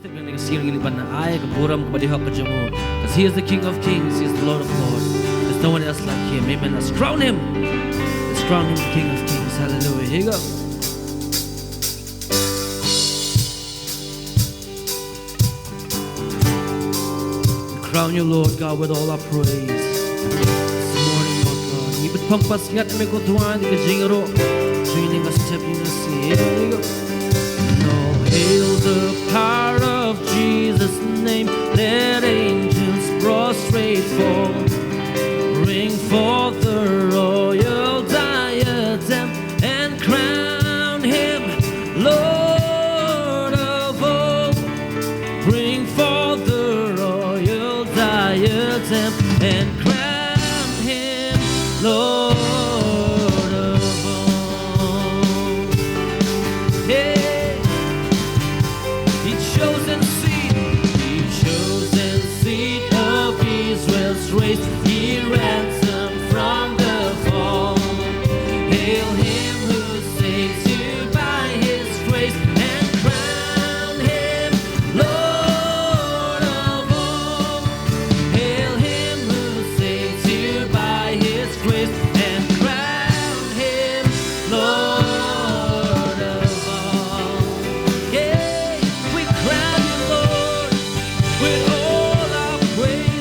Because He is the King of Kings, He is the Lord of Lords. There's no one else like Him. Amen. Let's crown Him. Let's crown Him the King of Kings. Hallelujah. Here you go. Crown you, Lord God, with all our praise. This morning, Lord God. Ibig pangpasgat na may kutuan, di ka jingaro. Training us, stepping us, here you go. Hail the power of Jesus' name. Let angels prostrate fall. Bring forth the royal diadem and crown Him Lord of all. Bring forth the royal diadem and crown Him Lord. He ransomed from the fall. Hail Him who saves you by His grace and crown Him Lord of all. Hail Him who saves you by His grace and crown Him Lord of all. Yeah, we crown You, Lord, with all our praise.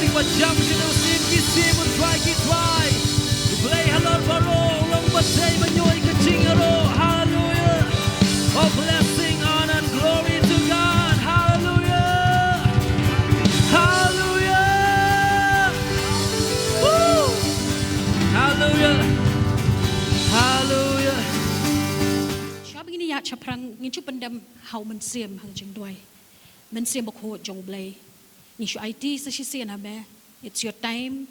di ba jam sino sim kisim try ki try. Play halor baro long batay manyoy ka jingaro. Hallelujah. Oh blessing, honor and glory to God. Hallelujah. Hallelujah. Woo. Hallelujah. Hallelujah. Shop ini ya chaprang nginchu pendam how man siam hang jing doi. Man siam bako jong blay. Ni shu IT sa shi sian ha me. It's your time.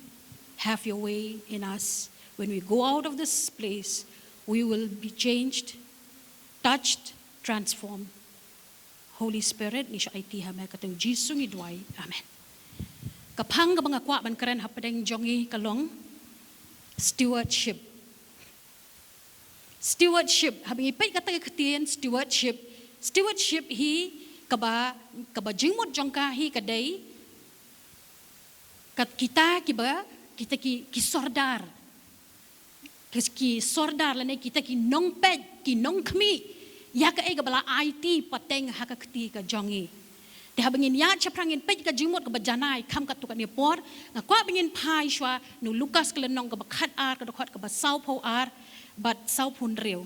Have your way in us. When we go out of this place, we will be changed, touched, transformed. Holy Spirit, ni shu IT ha me katong Jesus ni doi. Amen. Kapang ka mga kwa man karen hapadeng jongi kalong. Stewardship. Stewardship. Habang ipay katay katiyan stewardship. Stewardship hi kaba jingmot jongka hi kaday kat kita ki sordar. Ki sordar lane kita ki nong ped ki nong kmi. Ya ka ay kabala IT pateng hakakti ka jongi. Te habangin ya chaprangin ped ka jingmot ka bajanay kam katukan ni por nga kwa bangin pai shwa nu Lucas klenong ka bakhat ar ka dokhat ka ba sau po ar but sau pun rew.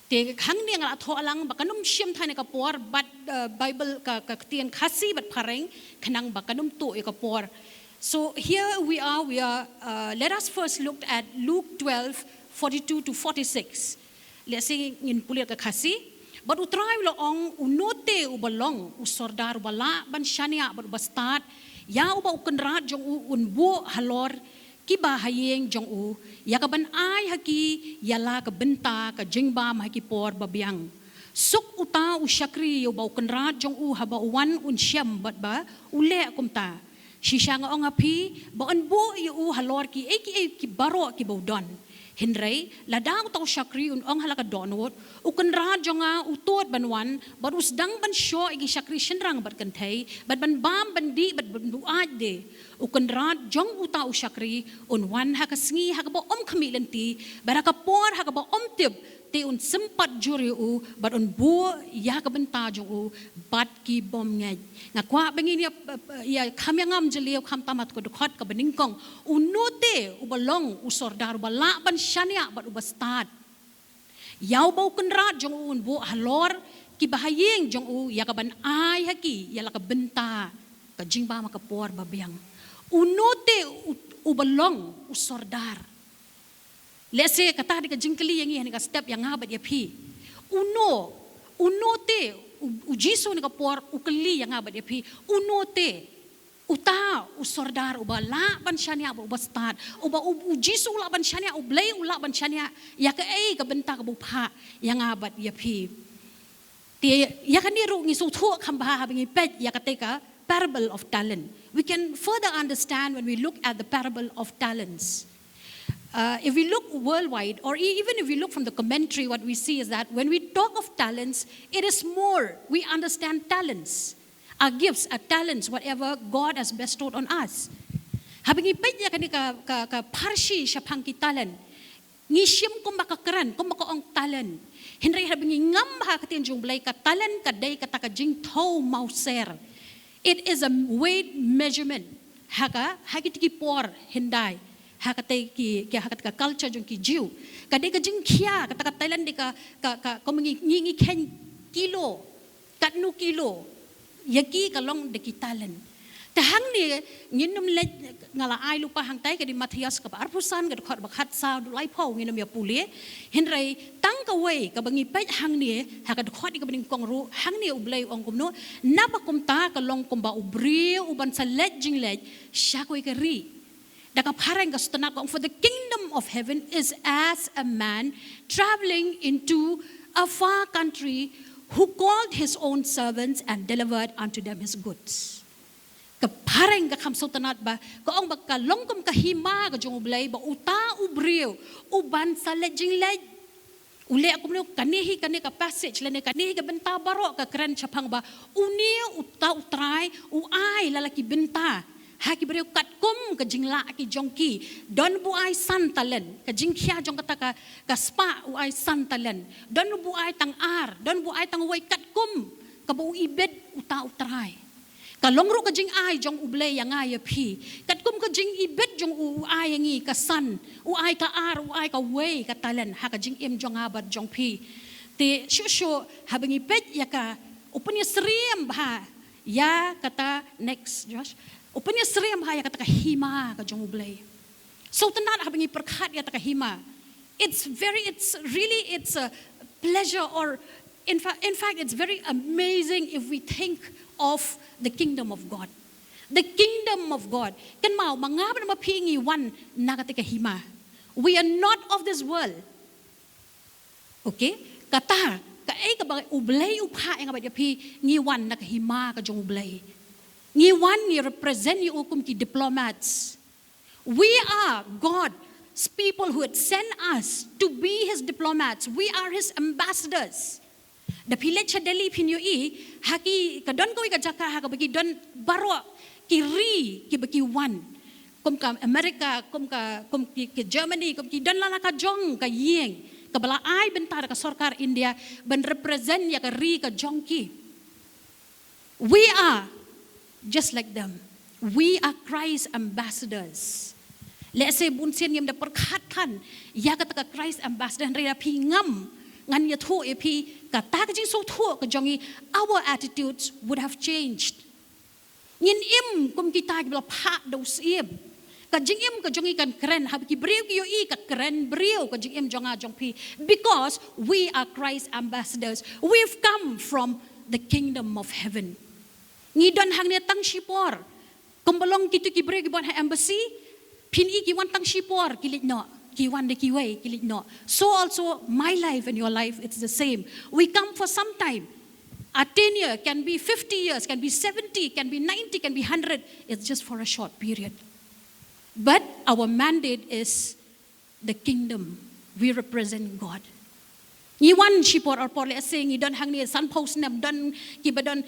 Te khang ni nga atho alang bakanum siam thane ka por but Bible ka tian khasi but pareng khanang bakanum to e ka por. So here we are let us first look at Luke 12:42 to 46. Let's say in pulir ka khasi but utrai lo ong unote ubalong usordar ubala ban shania but ubastat ya uba ukenrat jong unbu halor Kiba hayeng jong yakaban ay haki yala ka benta ka jingba mahaki por babiang suk uta usyakri yo bau kenrat jong haba wan unsyam bat ba ule kumta shisha nga ong api ba anbu yo halor ki baro ki baudon Henry ladang tau syakri ong halaka donwot ukenrat jonga utot banwan bat usdang ban syo igi syakri shenrang bat kantay bat ban bam bandi bat buat de ukenrat jong uta usyakri wan hakasngi hakaba kami lenti baraka por hakaba tib te sempat juri bat bu ya kabenta jong bat ki bom ngaj nga kwa bengin ya kamyangam jeliu kam tamat ko dokhat ka beningkong unote ubalong usordar bala ban shania bat ubastad yaw bau kenrat jong bu halor ki bahayeng jong ya kaban ay haki ya la ka benta ka jingba makapor babiang unote ubalong usordar. Let's say kata di ka jingkali yang ini ka step yang habat ya pi. Uno te ujiso ni ka por ukali yang habat ya pi. Uno te uta usordar uba la ban shania uba start uba ujiso la ban shania ublay ula ban shania ya ka ay ka benta ka bupha yang habat ya pi. Ti ya kan ni ru ngi so thu khamba habingi pet ya ka te ka parable of talent. We can further understand when we look at the parable of talents. If we look worldwide, or even if we look from the commentary, what we see is that when we talk of talents, it is more. We understand talents, our gifts, our talents, whatever God has bestowed on us. Habang ipay niya kani ka parshi siya pang ki talent. Ngishim kumbaka karan, kumbaka ong talent. Henry habang ngam hakatin jung blay ka talent kaday katakajing tau mauser. It is a weight measurement. Hakitiki por henday. Hakatay ki hakat ka culture jong ki Jew kadai ka jing khia kata Thailand de ka komingi ken kilo katnu kilo yaki kalong de ki talent tahang ni nginum le ngala ai lupa hang tai ka di Matthias ka arpusan ka khot bakhat sa lai phau nginum ya puli henrai tang ka wei ka bangi pai hang ni hakat khot ka bening kong ru hang ni ublai ong kumno nabakum ta ka long kumba ubri uban sa lejing lej syakoi ka ri for the kingdom of heaven is as a man traveling into a far country who called his own servants and delivered unto them his goods. Kapareng ka kamsotanat ba kaong bakalongkom kahima ka jong ublay ba uta ubriw uban sa lejing lej uli ako mo kanihi kani ka passage lani kanihi ka benta baro ka kran chapang ba uni uta utray uay lalaki benta haki beriu katkum ka jingla ki jongki don bu ai santalen ka jingkhia jong kata ka spa u ai santalen don bu ai tang ar don bu ai tang wai katkum ka bu ibed uta utrai ka longru ka jing ai jong ublay yang ai phi kat kum ka jing ibet jong u ai yangi ka san u ai ka ar u ai ka way ka talen ha ka jing em jong abat jong phi te shu habangi pet ya ka upanya sriem ba ya kata next Josh upanya sriem ba ya kata ka hima ka jong ublay so tanat habangi perkhat ya ta ka hima it's a pleasure or in fact it's very amazing if we think of the kingdom of God. The kingdom of God. Kan mau mangaba na mapingi wan nakatika hima. We are not of this world. Okay? Kata ka ay ka ba ublay upha nga ba pi ngi wan nakahima ka jong ublay. Ngi wan ni represent you ukum ki diplomats. We are God's people who had sent us to be his diplomats. We are his ambassadors. Da pilet cha deli pinyo haki kadon ko ikajaka haka bagi don baro kiri ki bagi wan kom ka America kom ki Germany kom ki don lala ka jong ka yeng ka bala ai bentar ka sarkar India ben represent ya ka ri ka jong ki. We are just like them. We are Christ ambassadors. Let's say bunsin yam da perkhatkan ya kata ka Christ ambassador re pi ngam ngan ya thu epi kata ka jing so thu ka jongi our attitudes would have changed ngin im kum kita ki bla pha do sim ka jing im ka jongi kan kren hab ki breu ki yo ka kren breu ka jing im jonga jong pi because we are Christ ambassadors. We've come from the kingdom of heaven. Ngi don hang ne tang shipor kumbalong kitu ki breu ki bon embassy pin i ki wan tang shipor kilit no kiwan de kiway kilit no. So also my life and your life, it's the same. We come for some time. Our tenure can be 50 years, can be 70, can be 90, can be 100. It's just for a short period. But our mandate is the kingdom. We represent God. Ni wan shipor or por le saying you don't hang ni san post nam don kiba don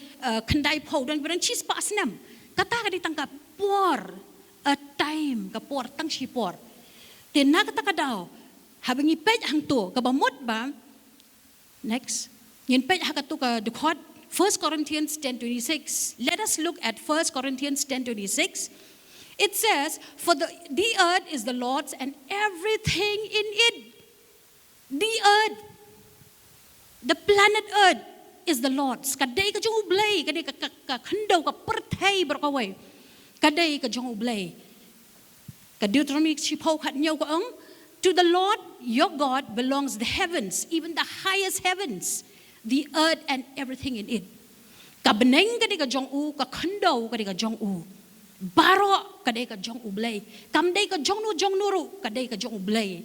kandai po don cheese pas nam. Kata ka ditangkap por a time ka por tang shipor. Tena kata kadao habangi pej hang to kabamot ba next yin pej hakatu ka the Khot 1 Corinthians 10:26. Let us look at 1 Corinthians 10:26. It says for the earth is the Lord's and everything in it. The earth, the planet earth is the Lord's. Kadai ka jong ublay kadai ka khandaw ka perthai berkawai kadai ka jong ublay. Deuteronomy to the Lord your God belongs the heavens, even the highest heavens, the earth and everything in it. Kabneng kadai ka jong u ka khandaw kadai ka jong u. Baro kadai ka jong ublay. Kamdai ka jong nuru kadai ka jong ublay.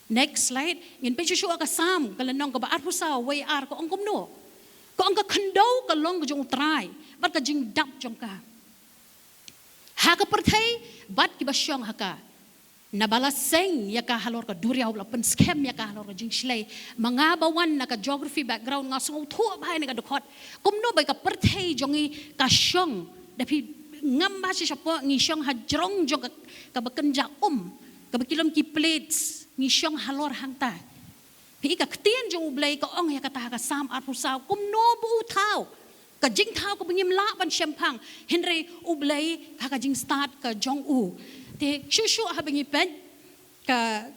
Next slide. Ngin pe shushu ka sam kalanong ka ba arpusaw way ar ko angkom no. Ko ang ka khandaw ka long ka jong try. Bat ka jing dap jong ka. Haka perthai bat ki basyong haka nabalaseng yaka halor ka duriaw la pen scam yaka halor ka jing shlay mga bawan na ka geography background nga sung thu bahay na ka Khot kumno bay ka perthai jongi ka syong dapi ngam ba si sapo ngi syong hajrong jong ka bakenja ka bakilom ki plates ngi syong halor hangta pi ka ktien jong ublay ka ong yaka ta ka sam at pusaw kumno bu thaw ka jing thao ko bingim Laban shempang henry ublay ka jing start ka jong u te shushu ha bingi pen ka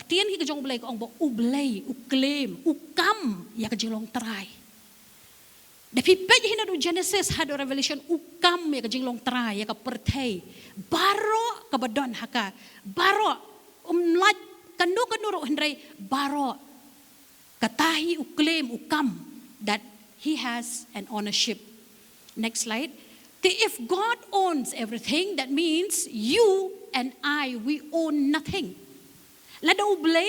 tien hi ka jong ublay ko ong bo ublay u claim u kam ya ka jinglong try de pi pe hina do Genesis ha do Revelation u kam ya ka jinglong try ya ka perthai baro ka badon haka baro lat kanu henry baro katahi u claim u kam that he has an ownership. Next slide. If God owns everything, that means you and I, we own nothing. Lada ublay,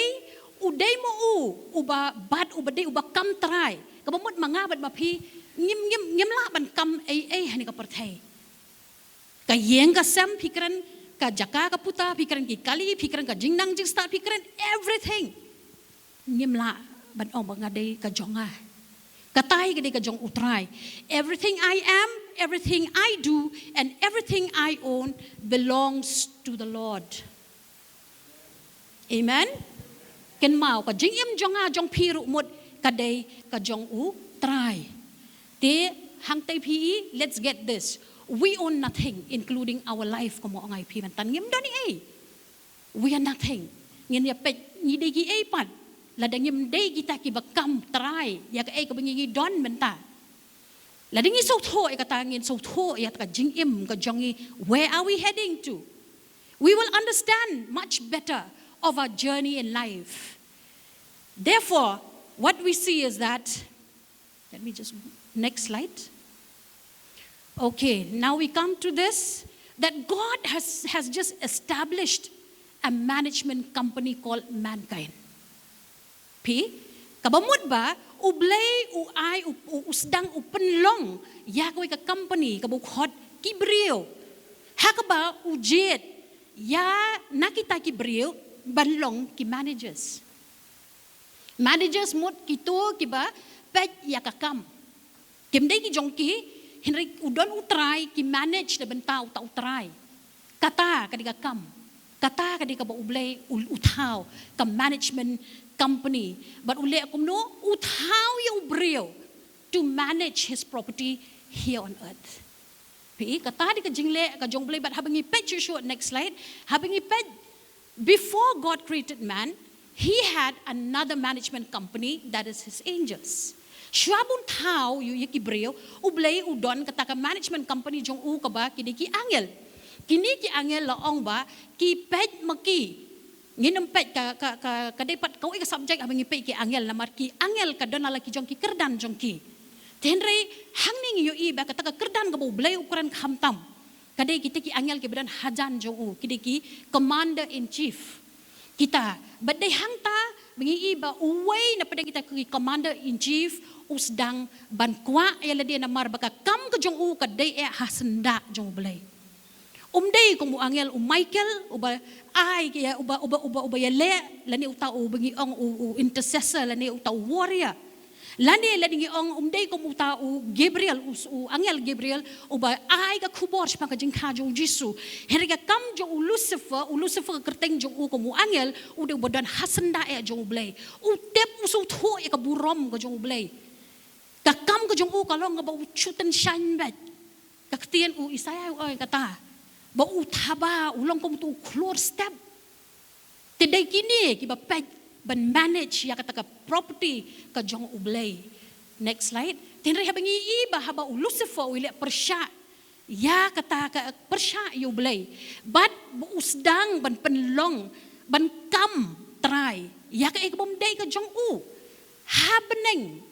uday mo uba bad ubade uba kam try. Kabamot mga bad mapi, ngim Laban kam ay hani ka perthai. Ka yeng ka sem pikiran ka jaka ka puta pikiran ki kali pikiran ka jingnang jing start pikiran everything. Ngim Laban ong mga day ka jonga. Katai kadai ka jong utray. Everything I am, everything I do, and everything I own belongs to the Lord. Amen? Ken mau ka jing im jonga jong piru mut kadai ka jong utray. Te hang tay PE, let's get this. We own nothing, including our life ko mo ang IP man tan ngim dani ay. We are nothing. Ngin ya pet ni degi ay pat. Ladang ngim day kita ki bakam try. Ya ka ay ka bangi don benta. Ladang ngi so tho ay katangin so tho ya ka jing im ka jongi, where are we heading to? We will understand much better of our journey in life. Therefore, what we see is that, let me just, next slide. Okay, now we come to this, that God has just established a management company called mankind. P, kabamud ba, ublay, uay, usdang, upenlong, yakaway ka company, kabukhot, kibriyo, hakaba, ujit, ya nakita kibriyo, banlong ki managers. Managers mot kito kiba pet yakakam. Kimday ki jongki Henry udon utray ki manage na benta uta utray. Kata kadika kam. Kata kadika ba ublay utaw ka management company. But ule akum no utaw ya ubriyo to manage his property here on earth. Pi kata di ka jingle ka jonglay but habang ipet short next slide. Habang ipet before God created man, He had another management company, that is his angels. Shuabun tao yu yikibreo, ublay udon kataka management company jong u kaba kini ki angel. Kini ki angel laong ba ki pet maki. Nginam pet ka dapat kau ika subject abang ipet ki angel lamar ki angel ka don ala ki jong ki kerdan jong ki. Tenre hangning yu iba kataka kerdan ka ublay ukuran hamtam. Kadai kita ki angel ki bedan hajan jong u kini ki commander in chief. Kita, but day hangta bengi iba uway na pada kita ki commander in chief usdang bankwa ayala dia namar baka kam ka jong u ka day hasenda jong blay. Day kung angel Michael uba ay kaya uba yale lani uta u bengi ong intercessor lani uta warrior. Lani ong day kung uta u Gabriel angel Gabriel uba ay ka kubor pa ka jing ka jong Jisu. Heriga kam jong Lucifer ka kerteng jong u kung angel uda bodan hasenda jong blay. Utep usu tho ka burom ka jong blay. Ka kam ka jong u kalong ba chutan shine bet. Kaktian u Isaya ay kata. Ba utaba ulong kung tu close step. Today kini kiba pet ban manage ya kata ka property ka jong ublay. Next slide. Tinre habang iiba haba Lucifer ule persya ya kata ka persya ublay. But usdang ban penlong ban kam try ya ka ikbom day ka jong u happening.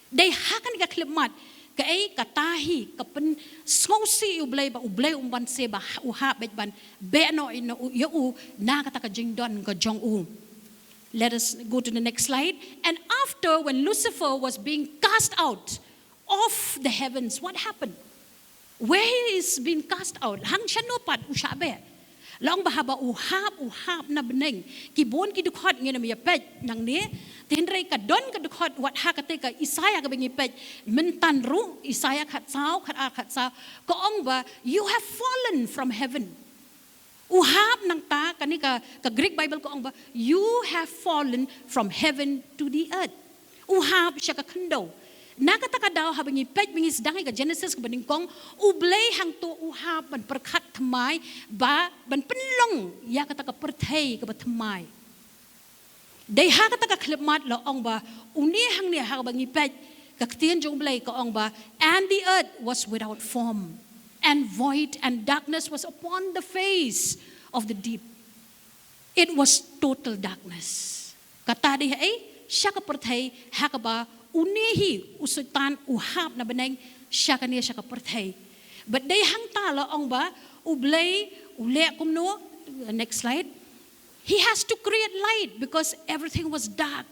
Day hakan ka klimat ka ay katahi kapen snowsi ublay ba ublay umban se ba uhap bet ban be no ino yu na kata ka jingdon ka jong u. Let us go to the next slide. And after, when Lucifer was being cast out of the heavens, what happened? Where he is being cast out? Hang siya nopat ushabe. Long bahaba uhap na beneng. Kibon kidukot ngena miyapet nang ni. Tinray ka don kadukot wat hakate ka Isaya ka bingipet mentanru Isaya khatsao khatsao kaong ba you have fallen from heaven. Uhap nang ta kani ka Greek Bible ko ang ba you have fallen from heaven to the earth. Uhap siya ka kando. Nakataka daw habang ipet bingis dangi ka Genesis ka baning kong ublay hang to uhap ban perkat thamai ba ban penlong ya kataka perthai ka bathamai. Day ha kataka klemat la ong ba uni hang ni ha bang ipet kaktian jong blay ka ong ba and the earth was without form and void, and darkness was upon the face of the deep. It was total darkness. Kata di ay siya ka perthai hakaba unihi usutan uhap na beneng siya kaniya siya ka perthai. But day hang tala ong ba ublay ule kumno next slide. He has to create light because everything was dark.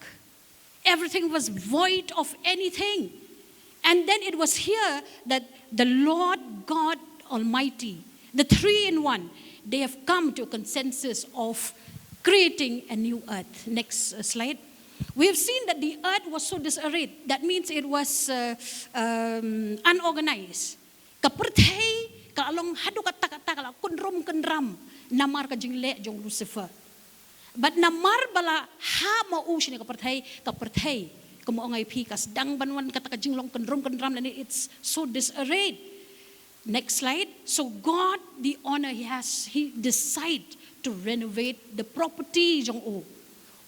Everything was void of anything. And then it was here that the Lord God Almighty, the three in one, they have come to a consensus of creating a new earth. Next slide. We have seen that the earth was so disarrayed. That means it was unorganized. Kapertay, kalong hadu kata kala kunrum kenram namar ka jingle jong Lucifer. But namar bala ha mau sini kapertay Kumuangay pikas dang banwan kataka jinglong kandram and it's so disarrayed. Next slide. So God, the honor he decide to renovate the property jong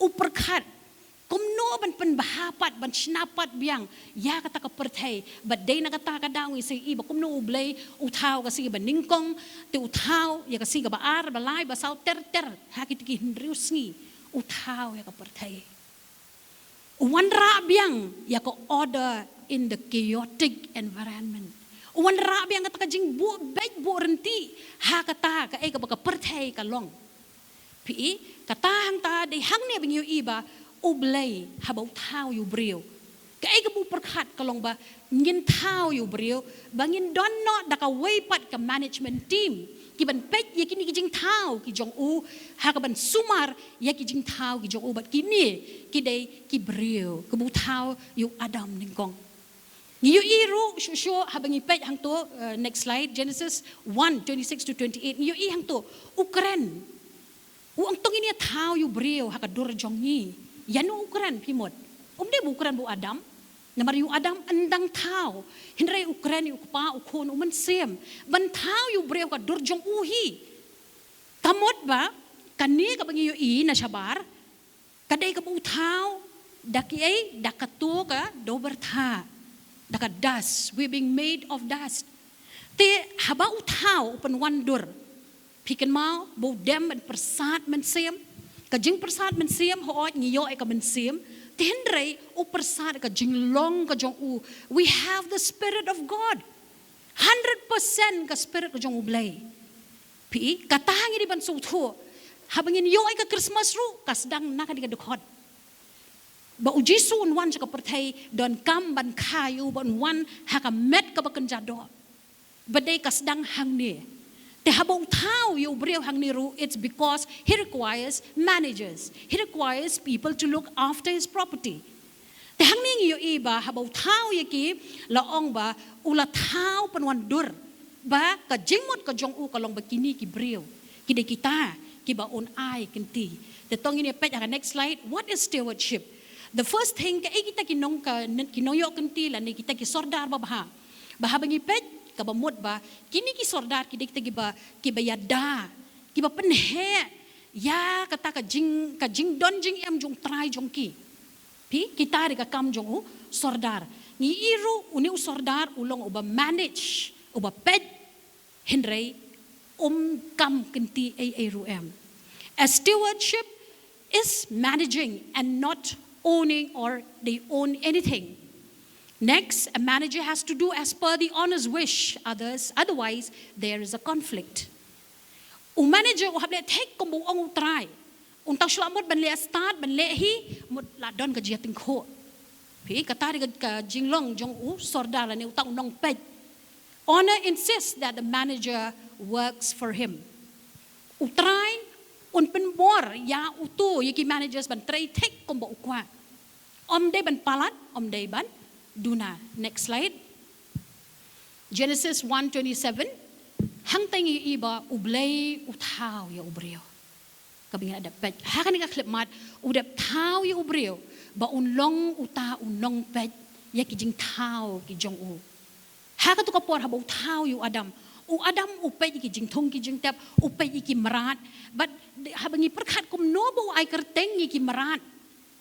uperkat. Kumno ban penbahapat ban sinapat biang ya kata ka perthai but day na kata ka daw isa iba kumno ublay utaw kasi ba ningkong te utaw ya kasi ba ar balay ba saw ter hakit ki hindriusngi utaw ya ka perthai uwanra biang ya ko order in the chaotic environment uwanra biang kata ka jing bu bait bu renti ha kata ka ay ka ba ka perthai ka long pi kata hang ta de hang ne bing yu iba ublay habau tao yu brio kay ka bu perkhat kalong ba ngin tao yu brio bangin don no da ka waypat ka management team ki ban pet ya kini ki jing tao ki jong u ha ka ban sumar ya ki jing tao ki jong u bat kini ki day ki brio ka bu tao yu adam ningkong yu iru sho habang ipet hang to next slide Genesis 1:26 to 28 yu i hang to ukren ang tong ini tao yu brio ha ka dur jong ni Yanu Ukran pimot. Umde Ukran bu Adam. Namar yu Adam andang tao. Hindray Ukran yu pa ukon uman sem. Ban tao yu breu ka durjong uhi. Kamot ba? Kani ka bangi yu i na sabar. Kaday ka bu tao. Daki ay dakato ka dober tha. Daka dust. We being made of dust. Te haba utao upan wandur. Pikan mau bu dem and persat men sem. Kajing persat men siam hoot ngiyo ay ka men siam tindray o persat ka jing long ka jong u we have the spirit of God 100% ka spirit ka jong ublay pi katang ini ban sutu habang inyo ay ka Christmas ru kasdang naka di ka Khot ba ujisu unwan sa ka pertay don kam ban kayu ban wan haka met ka bakan jado baday kasdang hang ni Te habang tao yung breu hang niru, it's because he requires managers. He requires people to look after his property. Te hang ning yung iba, habang tao yaki, laong ba, ula tao panwandur. Ba, ka jingmot ka jong u kalong ba kini ki breu. Kide kita, kiba on ay kinti. The tong ini pet next slide. What is stewardship? The first thing, ka kita kinongyo kinti la ni kita ki Sordar ba baha. Bahabang ipet, kabamot ba kini ki Sordar kidik tagi ba kibayada kiba penhe ya kata ka jing don jing em jong try jong ki pi kita ka kam jong u Sordar ni iru uni u Sordar ulong uba manage uba pet henry kam kenti ay ruem as stewardship is managing and not owning or they own anything. Next, a manager has to do as per the owner's wish. Otherwise, there is a conflict. Un manager u hable take kombu ong try. Un tang shlamot ban le start ban le hi mut la don ka jiating kho. Pi katari ka jinglong jong u Sordar ni utang nong pet. Owner insists that the manager works for him. U try un pen bor ya utu yiki managers ban try take kombu ukwa. Om day ban palat, om day ban Duna. Next slide. Genesis 1:27. Hangtang iba ublay utaw ya ubreo. Kabinga ada pet. Hakan ka clip mat udap taw ya ubreo. Ba unlong uta unong pet ya kijing taw ki jong u. Hakan to kapor habaw taw yu Adam. U Adam upay kijing thong kijing tap upay iki marat. But habangi perkat kum nobo ay kerteng iki marat.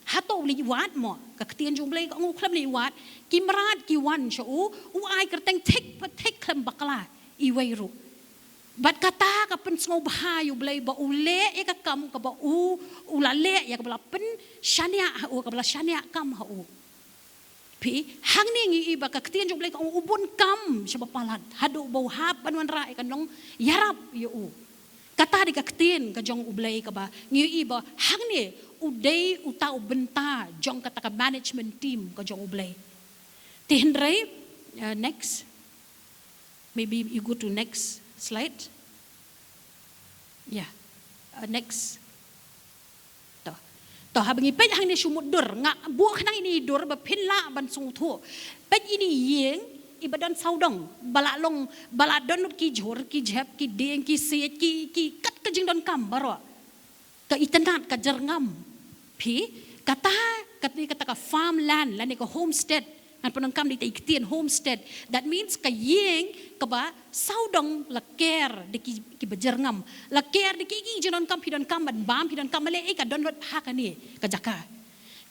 Hato uli wat mo kaktian jong blay ang uklam ni wat kimrat ki wan sha u ay kerteng tek klem bakla iwayru bat kata ka pen sngo bahayu blay ba ule e ka kam ka ba ulale ya ka bala pen shania u ka bala shania kam ha u pi hang ning iba kaktian jong blay ka ubun kam sha bapalat hadu bau hap banwan ra e kanong yarap yu u kata di kaktian ka jong ublay ka ba ngi iba hang ni uday utau benta jong kata ka management team ka jong ublay. Tihendray next. Maybe you go to next slide. Yeah. Next. To habang ipet hang ni sumudur nga buak nang ini dur ba pinla ban sungtho. Pet ini yeng ibadan saudong baladon ki jor ki jep ki deng ki set ki kat ka jing don kam baro. Ka itenat ka jerngam pi kata katni kataka farmland lani ka homestead an panangkam di taiktian homestead. That means kayeng kaba saudong laker de ki bajerngam laker de ki jinon kam pidon kam ban bam pidon kam male ka don lot hakani ka jaka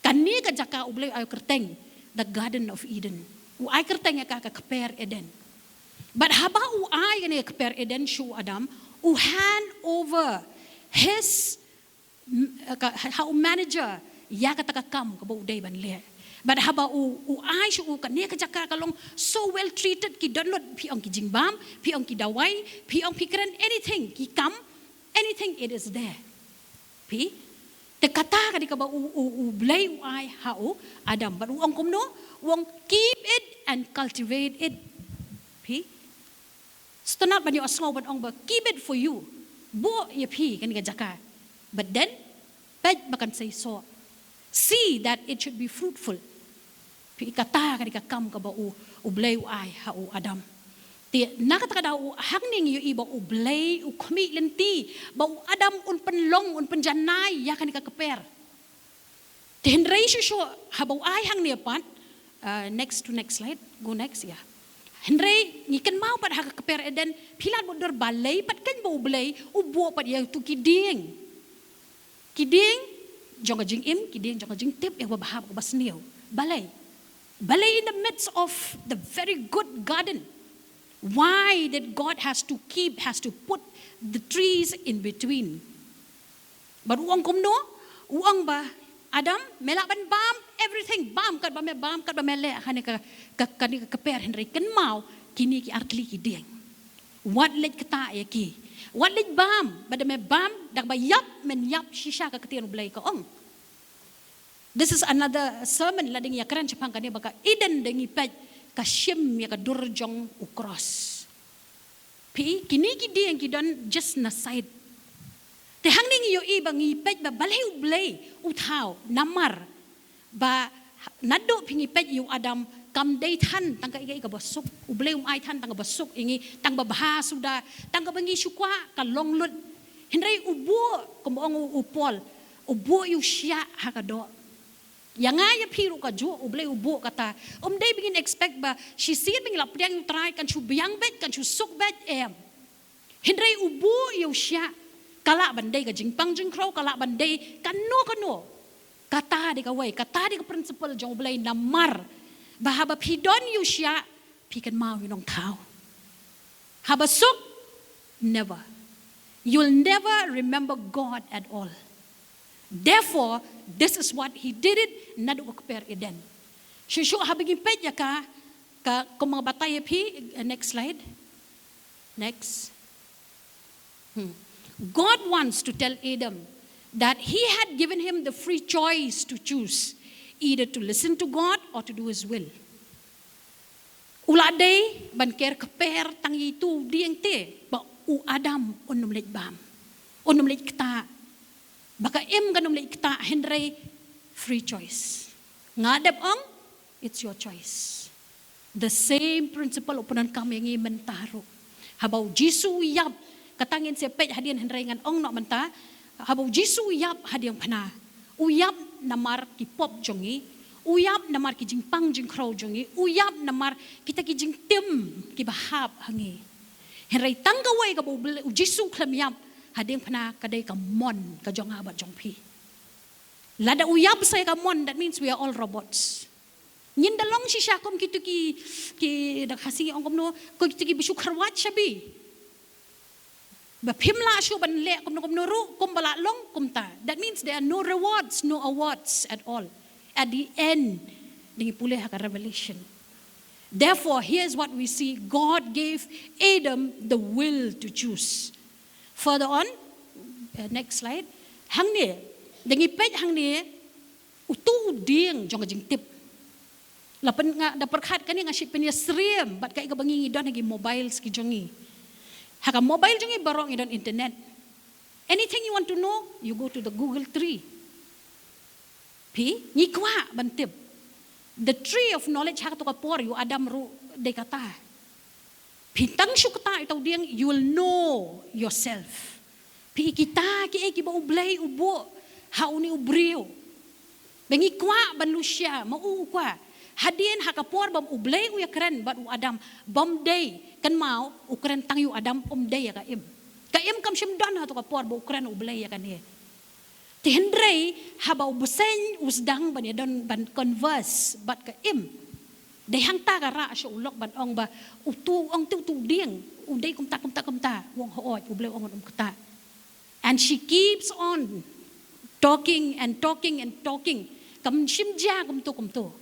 kani ka jaka ublay ayo kerteng the Garden of Eden u ay kerteng ka keper Eden. But haba u ay kani keper Eden shu Adam u hand over his how manager ya kataka kam ka bau day ban le. But haba u ay shu ka ne ka jaka kalong so well treated ki don lot pi ong ki jingbam pi ong ki dawai pi ong pikran anything ki kam anything it is there. Pi te kata ka di ka ba u blay u ay how Adam but u ong kumno wong keep it and cultivate it. Pi stonat ban yo asmaw ban ong ba keep it for you. Bo ya pi kan ka jaka. But then, pet bakan say so. See that it should be fruitful. Pikata ka kam ka ba u blay u ay ha u Adam. Ti nakataka daw u hangning yu iba u blay u kami lenti ba u Adam un panlong un panjanay ya kan ka kaper. Ti henray syo ha ba u ay hang niya pan. Next slide. Go next ya. Henry ngikan mau pat ha ka kaper Eden pilan mo dor balay pat kan ba u blay u buo pat ya tu kiding. Kiding, jong jing im, kiding jong jing tip yang babahab ko basniyo. Balay in the midst of the very good garden. Why did God has to put the trees in between? But uang kumno, uang ba Adam melaban bam everything bam kat ba mele hani ka kaper Henry kan mau kini ki artli kiding. What let kata ya ki? What lit bam, bada me bam, dak ba yap men yap shisha ka ketian blay ka ong. This is another sermon lading ya keren chapang kani baka Eden dengi pet ka shim ya ka durjong ukros. Pi kini ki dia ki don just na side. Te hangning yo i bang i pet ba balay u blay uthaw namar ba nado pingi pet yu Adam kam day tan tangka igay ka basuk ublay ay tan tangka basuk ingi tang babaha suda tangka bangi syukwa ka longlot henry ubo kumong upol ubo yu sya hakado yang ya piru ka jo ublay ubo kata day begin expect ba she see bing lap yang try kan chu biang bet kan chu suk bet henry ubo yu sya kala banday ka jingpang jingkro kala banday kano kata di ka way kata di ka principle jong ublay namar bahaba pidon you sya pikan mau yunong tao habasuk never you'll never remember God at all. Therefore this is what he did it nadu keper Eden shushu habigin pet ya ka kung mga batay pi next slide next God wants to tell Adam that he had given him the free choice to choose either to listen to God or to do his will. Ula day ban ker keper tangi tu dieng te ba u Adam unum leit bam unum leit kita baka im ganum leit kita Henry free choice ngadap ang it's your choice. The same principle upunan kami ngi mentaro habaw Jisu yap katangin sepet hadian Henry ngan ong no menta habaw Jisu yap hadiang pana uyap namar ki pop jongi uyap namar ki jingpang jingkro jongi uyap namar kita ki jing tim ki bahab hangi henry tanggaway ka bo Jisu klamyap hading pana kadai ka mon ka jong abat jong pi lada uyap say ka mon that means we are all robots nyin dalong si syakom kitu ki dak hasi ong komno ko kitu ki bisu kharwat shabi ba pimla shu ban le kum nuru kum bala long kum ta. That means there are no rewards, no awards at all. At the end, dingi pulih haka revelation. Therefore, here's what we see. God gave Adam the will to choose. Further on, next slide. Hang ni, dingi pet hang ni utu ding jong jing tip. Lapan nga daperkhat kani nga ship penya sriem bat kai ka bangi don hagi mobiles ki jongi. Haka mobile jongi barong idon internet. Anything you want to know, you go to the Google tree. Pi nyikwa bantip. The tree of knowledge haka to kapor you Adam ru dekata. Pitang syukta itaw diyang you will know yourself. Pi kita ki ba ublay ubo hauni ubriyo. Bengi kwa ban Lucia mau kwa. Hadien hakapor bam ublay u yakren bat u Adam bam day kan mau ukren tang yu Adam day ya ka im. Ka im kam shim dan ha to kapor ba ukren ublay ya kan ye. Ti hendrei haba ubsen usdang ban don ban converse bat ka im. Dei hang ta ka ra sha ulok ban ong ba utu ong tu ding u dei kum ta wong ho ublay ong kata. And she keeps on talking and talking and talking. Kam shim ja kum to.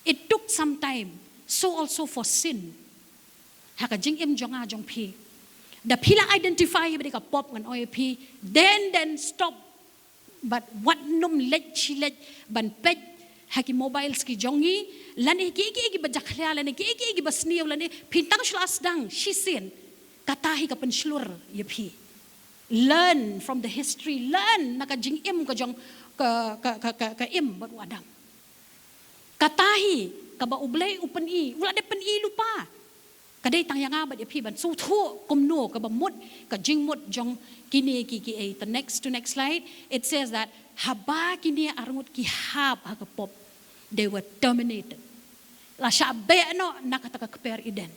It took some time. So also for sin. Haka jing im jonga jong pi. The pila identify ba ka pop ngan oy pi. Then stop. But what num let chi let ban pet haki mobiles ki jongi lani ki ba jakhla lani ki ba sniw lani pintang shlas dang she sin katahi ka penslur ye pi. Learn from the history. Learn naka jing im ka jong ka im ba Adam. Katahi kaba ublay upan i wala de pan i lupa kadai tang yanga ba de pi ban so tho komno kaba mut ka jing mut jong kini ki a. The next slide it says that haba kini arngut ki hab hakapop they were terminated la shabe no nakataka kper iden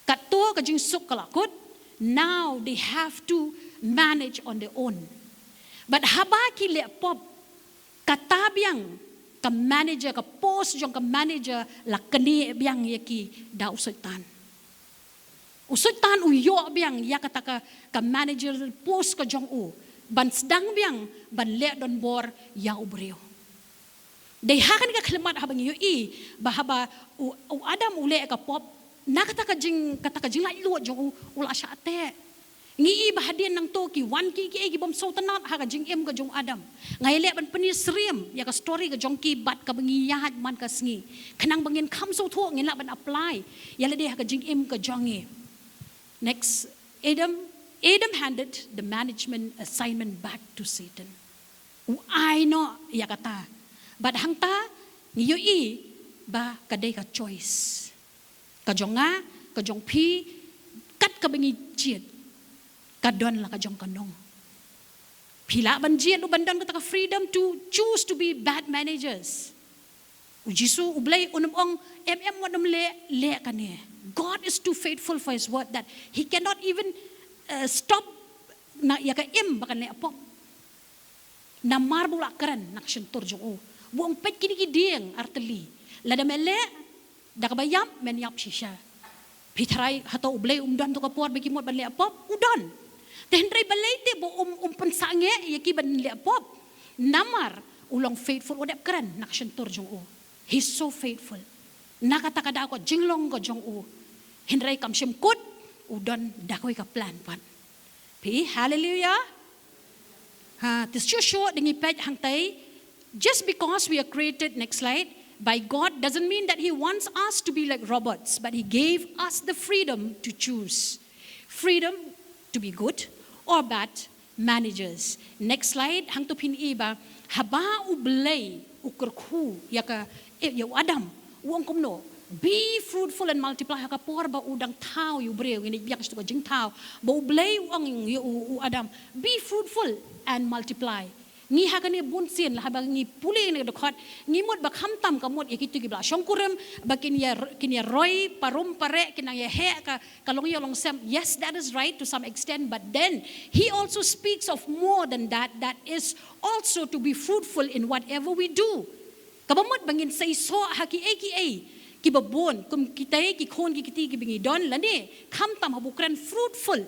kato ka jing suk kalakot now they have to manage on their own but haba ki le pop katabyang ka manager ka post jong ka manager la kani biang yaki da usutan uyo biang yakataka ka manager post ka jong u ban sedang biang ban le don bor ya ubreo dei hakan ka klemat habang yu I bahaba u Adam ule ka pop nakataka jing la lu jong ula sha ate ngi bahadian nang to ki wan ki bom so tanat ha ka jing em ka jong Adam ngai le ban penis rim ya ka story ka jong ki bat ka bangi yahat man ka sngi kanang bangin kham so tho ngi la ban apply ya le de ha ka jing em ka jongi. Next, Adam handed the management assignment back to Satan. I know ya kata but hangta ngi yo I ba kadai ka choice ka jonga ka jong pi kat ka bangi jiet kadon la ka jong kanong pila ban jiet u bandon ka freedom to choose to be bad managers u jisu ublay unum ong wadum le kane. God is too faithful for his word that he cannot even stop na yaka im bakan le apop na marbula karan nakshentur jong u buong pet kini kiding arteli lada mele dakabayam men yap shisha pitrai hato ublay umdan to kapor bagi mot ban le apop udon tenray balay te bo pansange yaki ban le apop namar ulong faithful odep karan nakshentur jong u he's so faithful nakatakada ko jinglong ko jong u hinray kam shim kut udon dakoy ka plan pan pi hallelujah ha this short dingi pet hang tay just because we are created next slide by God doesn't mean that he wants us to be like robots but he gave us the freedom to choose freedom to be good or bad managers. Next slide hang to pin iba haba ublay ukurku yaka Adam uang komno be fruitful and multiply haka por ba udang tao yu breu ini biak sto jing tao ba ublay uang yu Adam be fruitful and multiply ni haka ni bunsin lah bang ni puli ni dokhat ni mot ba kham tam ka mot yakitu gibla shongkurem ba kin ya roy parum pare kinang ya he ka kalong ya long sem yes that is right to some extent but then he also speaks of more than that is also to be fruitful in whatever we do kabamot bangin say so haki kibabon kum kitay ki khon ki kiti ki bingi don lani kham tam habukran fruitful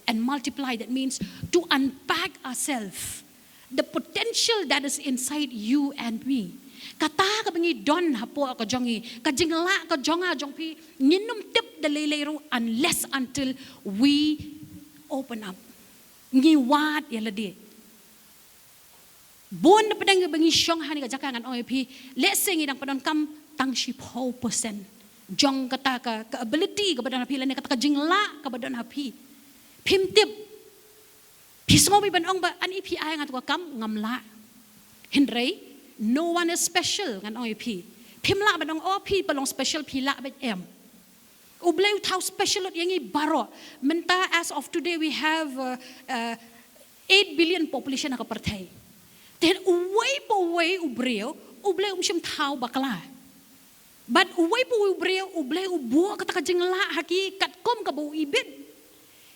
and multiply that means to unpack ourselves the potential that is inside you and me kata ka bingi don hapo ka jongi ka jingla ka jonga jongpi nginum tip the leleru unless until we open up ngi wat yaladi bon na padang bingi syong hani ka jakangan OP let's say ngidang padon kam tang ship ho percent jong kata ka ability ka badon hapi lani kata ka jingla ka badon hapi pimtip Pismo mi banong ba an ipi ay nga to kam ngamla. Henry, no one is special ngan ong ipi. Pimla banong OP palong special pila bet em. Ublay how special yangi baro. Menta as of today we have 8 billion population nakapartay. Then uway ubreo uble shim tau bakla. But uway ubreo uble ubo kata kajengla haki katkom kabo ibit.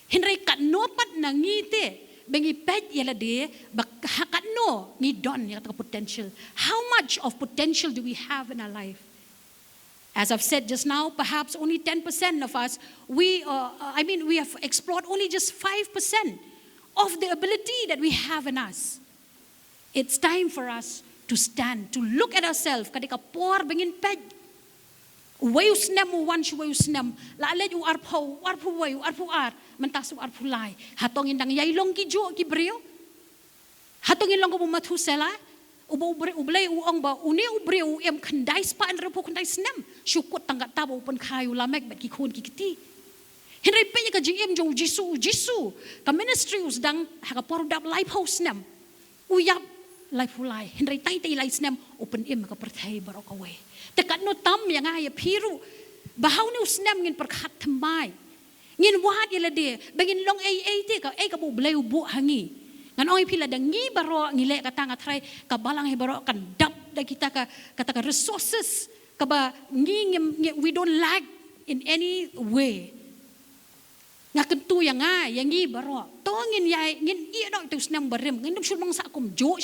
Henry katnopat nangite bengi pet yala de bak hakatno ni don yata potential. How much of potential do we have in our life? As I've said just now, perhaps only 10% of us, we have explored only just 5% of the ability that we have in us. It's time for us to stand, to look at ourselves. Kadika por bengin pej. Wayu snem wan shu wayu snem. La alej u arpo wayu arpo ar. Mentas u arpo lai. Hatong indang yailong ki jo ki brio. Hatong ilong ko mathu sela. Uba ublay uong ba uni ubrio em kandai spa and repo kandai snem. Shukot tanggat tabo upon kayu lamek bet ki kun ki kiti. Henry pej ka jim jo jisu. Ka ministry usdang haka dap lai po snem. Uyap lai fulai Henry tai lai snem open im ka perthai barok away te kat no tam yang ay piru bahaw ni snem ngin perkhat thamai ngin wat ila de bangin long ay te ka ay ka bu blay bu hangi ngan oi pila dang ngi baro ngile ka tanga thrai ka balang he baro kan dap da kita ka kata ka resources ka ba ngi we don't lack in any way nga kentu yang ngi baro tongin yai ngin iya dok tu senang berem ngin dum sulmang sa kum jo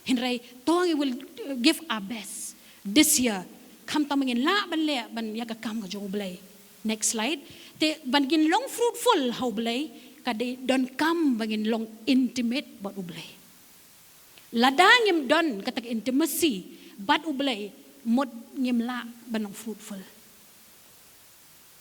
Henry tongi will give our best this year kam tamangin la ban ya ka kam ka jo blay. Next slide te bangin long fruitful how blay ka de don kam bangin long intimate but ublay ladang yim don katak intimacy but ublay mod ngim la banong fruitful.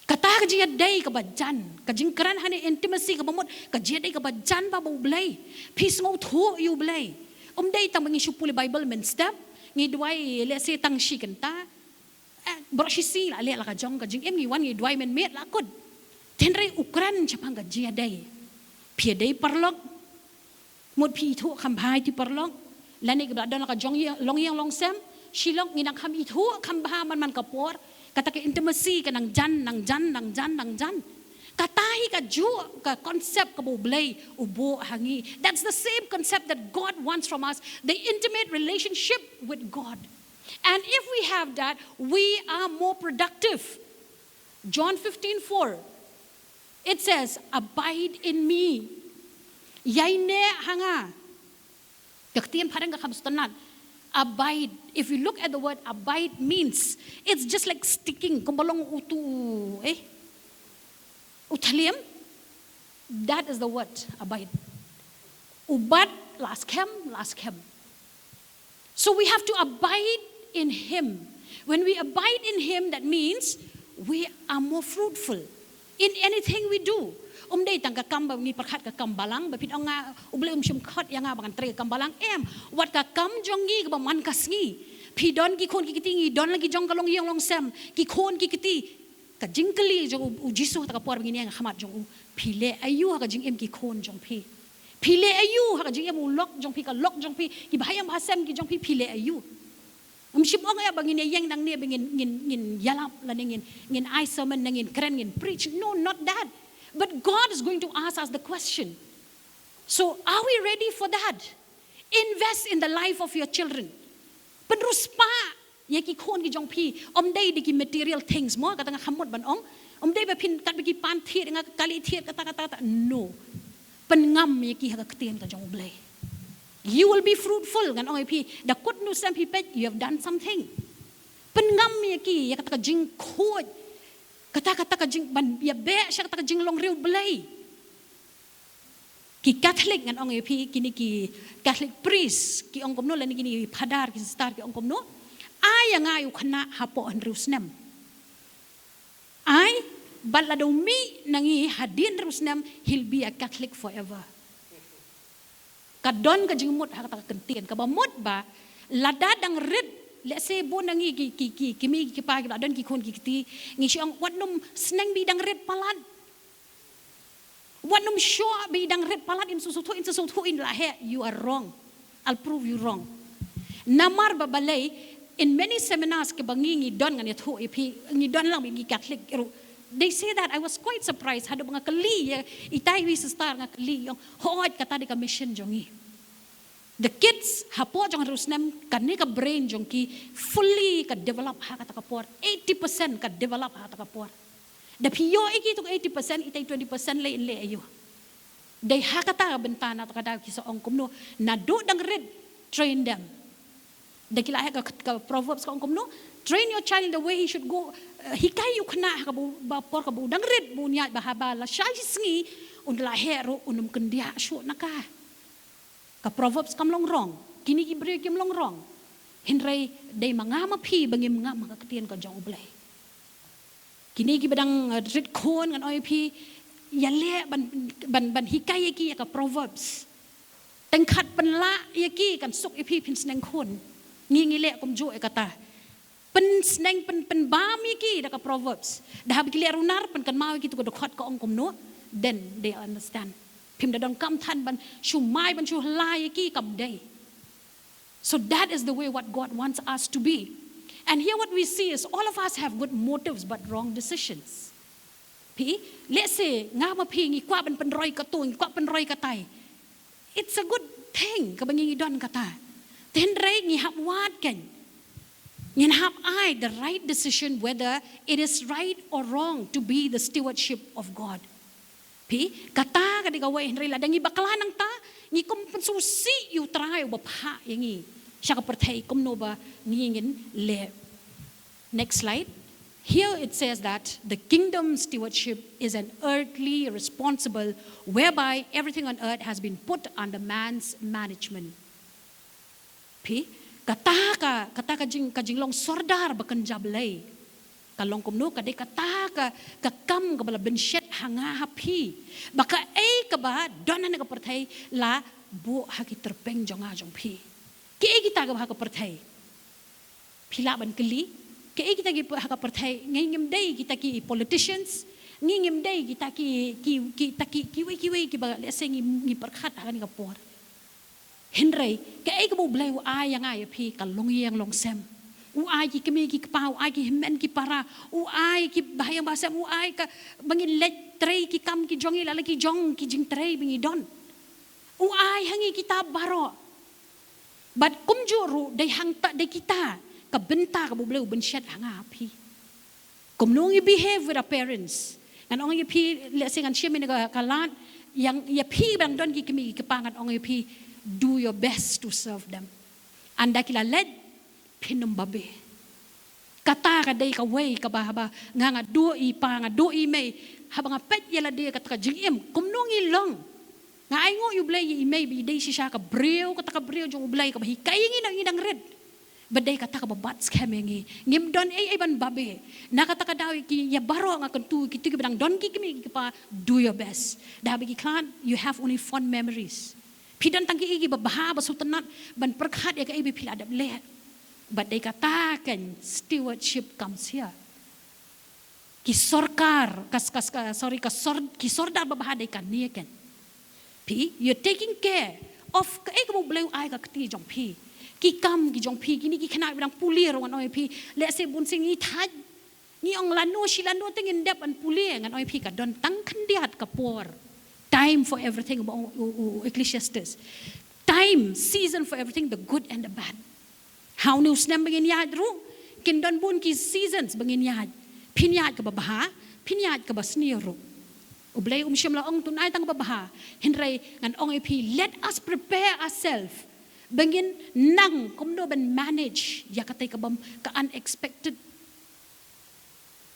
Kata kajia day kabajan, kajingkaran hani intimacy kabamot, kajia day kabajan ba blay, peace ngo thu you blay. Day tang mangi supuli Bible men step, ngidway let's say tang shi kanta, bro shi si la le la kajong kajing em ngiwan ngidway men met la kod. Tenre ukran chapang kajia day, pia day parlok, mod pi thu kambhay ti parlok, lani kabadon la kajong long yang long sem, Shillong nginang kami thu kambha man kapor. Kata ke intimacy ka nang jan. Katahi ka ju ka concept ka bublay ubo hangi. That's the same concept that God wants from us, the intimate relationship with God. And if we have that, we are more productive. John 15:4. It says, abide in me. Yaine hanga. Kaktiyan parang ka kamstanan. Abide. If you look at the word abide means, it's just like sticking. Kumbalong utu, utaliam. That is the word, abide. Ubat, last kem. So we have to abide in Him. When we abide in Him, that means we are more fruitful in anything we do. Day tang kakam ba ni perkhat kakam balang ba pit nga uble shim khot yang nga bangan tre kakam balang wat kakam jongi ba man kasngi pi don ki khon ki kiti don lagi jong kalong yang long sem ki khon ki kiti ka jingkali jong ujisu ta kapor ngini nga khamat jong pile ayu ha ka jing em ki khon jong pile ayu ha ka jing em lok jong pi ka lok jong pi ki bahayam hasem ki jong pile ayu shim ong ya bangin yang nang ne ngin yalap la ngin I sermon ngin kren ngin preach. No, not that. But God is going to ask us the question. So are we ready for that? Invest in the life of your children. Penrus pa yaki khon ki jong pi day di ki material things mo kata nga hamot ban ong day ba pin kat bi pan thiet nga kali thiet kata no. Pengam yaki ha ka ktien ka jong blay. You will be fruitful ngan ong pi da kut nu sam pi pet you have done something. Pengam yaki ya kata ka jing khot kata ka jing ban ya be sya kata ka jing long riu blay. Ki Catholic ngan ong pi kini ki Catholic priest ki ong komno lan kini padar ki star ki ong komno ay nga yu khana hapo an rusnem ay baladumi nangi hadin rusnem he'll be a Catholic forever. Kadon ka jing mut ha kata ka kentien ka ba mut ba ladadang red. Let's say bo nangi kimi pa don ki khon ki kiti ngi siang wadnum sneng bidang red palat. Wadnum sure bidang red palat in susutu in lahe. You are wrong. I'll prove you wrong. Namar babalay in many seminars ke bangi don ngan yatho ipi ngi don lang bi Catholic. They say that I was quite surprised. Hado mga kali itay wi sa star nga kali yung hoot kata di ka mission jongi. The kids hapo jong harus nem kan ni ka brain jong ki fully ka develop ha kata kapor 80% ka develop ha kata kapor. Da piyo iki to 80% itay 20% le ayo. Day ha kata bentana to kada ki sa ongkom no na do dang red train them. Da kila ha ka proverbs ka ongkom no train your child in the way he should go. Hikay yu kana ka ba por ka bu dang red bu niya bahaba la shay sngi unla hero unum kendia shu naka. Ka proverbs kam long rong kini ibre kim long rong hinray day mga mapi bangim nga makakatian ka jong ublay kini gi badang rit kon ngan oi pi yale ban hikay ki ka proverbs tengkhat penla yaki kan suk ipi pin sneng kon ngingile kum jo e kata pen sneng pen bam yaki da ka proverbs dah bikile runar pen kan mau ki to ko khot ko ongkom no then they understand Pim da don kam than ban shu mai ban shu lai ki kam day. So that is the way what God wants us to be. And here what we see is all of us have good motives but wrong decisions. Pi, let's say nga ma pi ngi kwa ban penroi ka tu ngi kwa penroi ka tai. It's a good thing ka bangi don ka ta. Then rei ngi hap wat ken. Ngi hap I the right decision whether it is right or wrong to be the stewardship of God. Pi kata ka di gawai henry la dangi baklan ang ta ngi kum pensusi you try ba pha yangi siya ka perthai kum no ba ngingin le. Next slide. Here it says that the kingdom stewardship is an earthly responsible whereby everything on earth has been put under man's management. Pi kata ka jing long sordar bakan jablay kalong kumno ka de kata ka kam ka bala benshet hanga hapi baka ka ba dona na ka perthai la bu haki terpeng jonga jong pi ke kita ka ha ka perthai pila ban keli ke kita ki ha ka perthai ngim dei kita ki politicians ngim dei kita ki we ki ba lese ngi perkhat ha ni ka por henry ke ka bu blai ai yang ai pi kalong yang long sem uai ki kemi ki pau ai ki men ki para uai ki bahayang bahasa uai ka bangin let tray ki kam ki jongi lala ki jong ki jing tray bingi don uai hangi kita baro but kumjuru dai hang ta dai kita ka benta ka bubleu benshat hanga api kumnungi behave with our parents and ongi pi let's say ngan shemi ka kalat yang ya pi bang don ki kemi ki pangat ongi pi do your best to serve them anda kila let pinum babe kata ka day ka way ka ba nga do I pa nga do I may habang pet yala dia kata ka jingim kumnong ilong nga ay ngo you blay I may bi day siya ka breo kata ka breo jong ublay ka hikay ngi nang red baday kata ka babat scamming ngim don ay ban babe nakata ka daw ki ya baro nga kantu kiti ki bang don ki kimi pa do your best dabi ki kan you have only fond memories pidan tangki igi babaha basutanat ban perkhat ya ka ibi pila adab le. But they katakan stewardship comes here. Kisorkar, ki sordar babahade kan niakan. Pi, you're taking care of kamu boleh ay ka kati jong pi. Ki kam ki jong pi kini ki kena bilang pulir ngan oi pi. Let's say bunsing ni thaj ni ong lano silano tingin dep an pulir ngan oi pi ka don tang kandiat ka por. Time for everything Ecclesiastes. Time, season for everything, the good and the bad. How news nem bangin yad ru kin don bun ki seasons bangin yad pinyad ka babaha pinyad ka basniro ublay syam la ong tunay tang babaha hinray ngan ong ipi let us prepare ourselves bangin nang kumno ban manage yakatay ka bam ka unexpected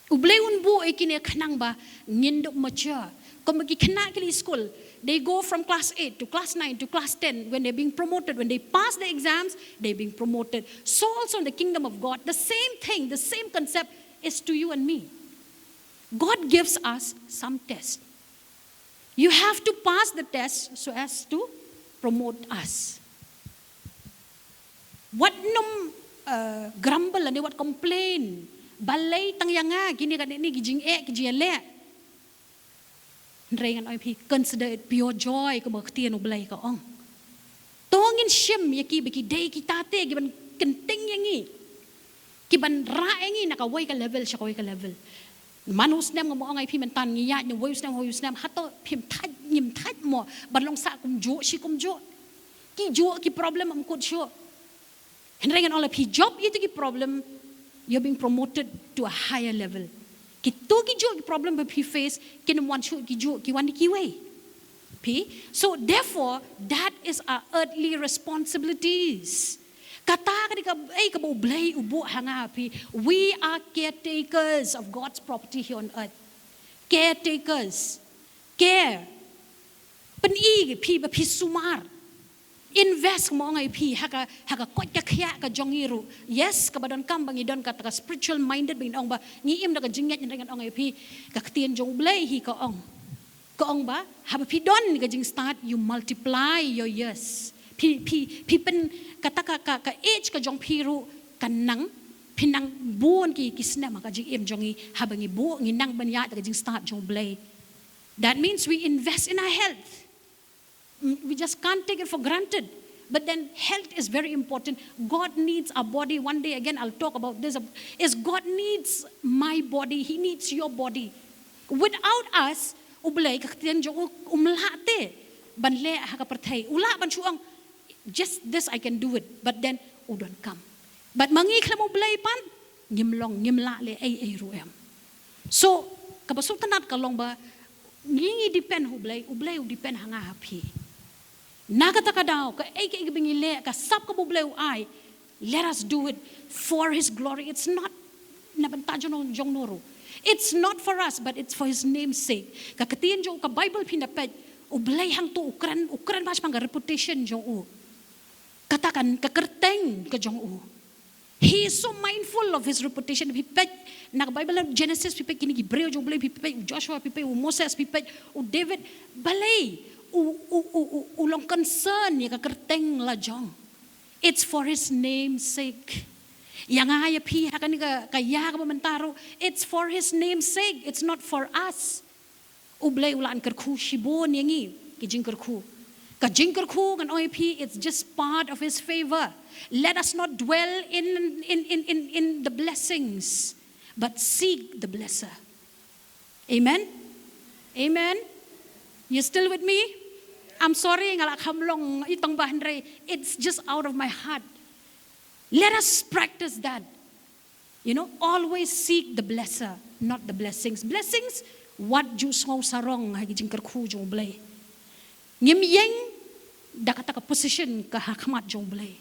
ublay un bu ikine kanang ba ngindok mature kumagi kana kili school. They go from class 8 to class 9 to class 10. When they're being promoted, when they pass the exams, they're being promoted. So also in the kingdom of God, the same thing, the same concept is to you and me. God gives us some test. You have to pass the test so as to promote us. What num grumble and what complain. Balay tang yanga, gini ka ni gijing gijing le. Ryngnga oi pi consider it pure joy ka magtian ublay ka ong tongin shim yaki biki day kitate giban kenting yangi kiban raengi nakaway ka level siya kaway ka level manus nem mo ong ai pi mentan ngiya ni voice nem hoyus nem hato pim thad nim thad mo balong sa kumjo si kumjo ki jo ki problem am kot syo henry ngan all pi job itu ki problem you're being promoted to a higher level ki to ki jo ki problem ba pi face kin wan syo ki jo ki wan ki way pi so therefore that is our earthly responsibilities kata ka ka bo blay ubo hanga pi we are caretakers of God's property here on earth caretakers care pen i pi ba pi sumar invest mo ngai pi haka kot ka khya ka jongiru yes ka badon kam bangi don ka spiritual minded bing ong ba ni im da ka jinget ngan ong ai pi ka tien jong blay hi ka ong ba ha pi don ka jing start you multiply your years pi pen kata ka age ka jong pi ru kanang pinang buon ki kisna ka jing im jongi ha bangi bu ngi nang ban ya ka jing start jong blay that means we invest in our health. We just can't take it for granted. But then health is very important. God needs our body. One day again I'll talk about this. Is God needs my body. He needs your body. Without us, ublay kaktian jo umlate banle hakaperthai. Ula ban chuang just this I can do it. But then don't come. But mangi klam ublay pan ngimlong ngimla le ay ruem. So kabasutanat kalong ba ngingi depend ublay depend hanga happy. Nakataka daw ka ay kaibingile ka sap ka bublew ay let us do it for His glory. It's not nabantajo no jong noro. It's not for us but it's for His name's sake. Kakatian jo ka Bible pinapet ublay hang to ukran mas pang reputation jong u. Katakan kakerteng ka jong u. He is so mindful of his reputation. Pipet na Bible Genesis pipet kini Hebreo jong blay pipet Joshua pipet Moses pipet David balay ulong concern ya kakerteng la jong. It's for His name's sake. Yang ay pi hakan ka kaya ka mentaro. It's for His name's sake. It's not for us. Ublay ulaan kerku shibon yangi kijing kerku. Kajing kerku kan OIP. It's just part of His favor. Let us not dwell in the blessings, but seek the blesser. Amen. Amen. You still with me? I'm sorry, ngalak hamlong itong bahanray. It's just out of my heart. Let us practice that. You know, always seek the blesser, not the blessings. Blessings, what jus ngau sarong hagijing kerku jong blay. Ngim yeng dakata ka position ka hakmat jong blay.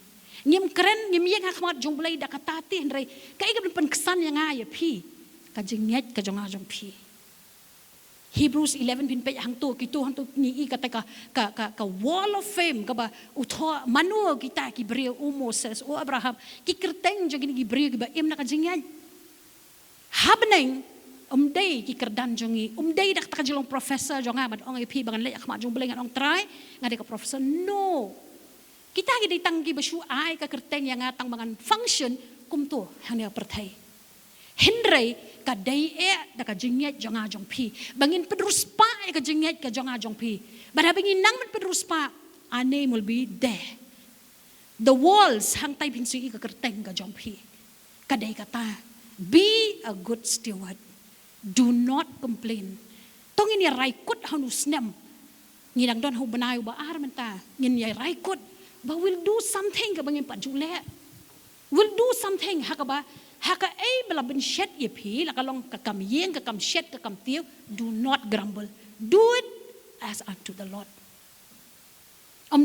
Ngim keren ngim yeng hakmat jong blay dakatati henray. Kai ka pen kesan yang ay pi. Ka jinget ka jong ajong pi. Hebrews 11 pinpay hang to kito hang to ni kata ka wall of fame ka ba utho manu kita ki Hebreo Moses o Abraham ki kerteng jo gini Hebreo ki ba im na ka jingan habneng day ki kerdan jongi day dak ta jolong professor jonga bad ong ip bangan le akma jong belengan ong try ngade ka professor no kita gi ditang ki basu ai ka kerteng yang atang bangan function kumto hang ne perthai Henry kadai da ka jinget jonga jong pi bangin pedrus pa ka jinget ka jonga jong pi bada bangin nang pedrus pa our name will be there the walls hang tai pinsui ka kerteng ka jong pi kadai kata be a good steward do not complain tong ini raikut hanus nem nginang don hu banay ba ar menta ngin ya raikut but will do something ka bangin pa jule will do something hakaba haka ay bala ben shed ye pi la kalong kakam yeng kakam shed kakam tiu do not grumble do it as unto the Lord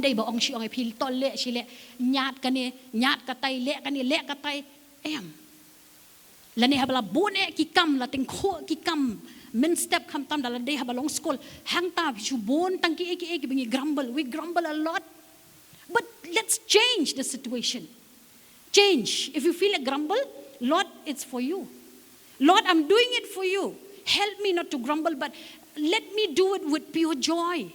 day ba ong shi ong pi tol le shi le nyat nyat katay le katay em la ne habala bone ki kam la ting kho ki kam men step kam tam dala day habalong school hang ta chu bon tang ki eki bingi grumble we grumble a lot but let's change the situation change if you feel a grumble Lord, it's for you. Lord, I'm doing it for you. Help me not to grumble, but let me do it with pure joy.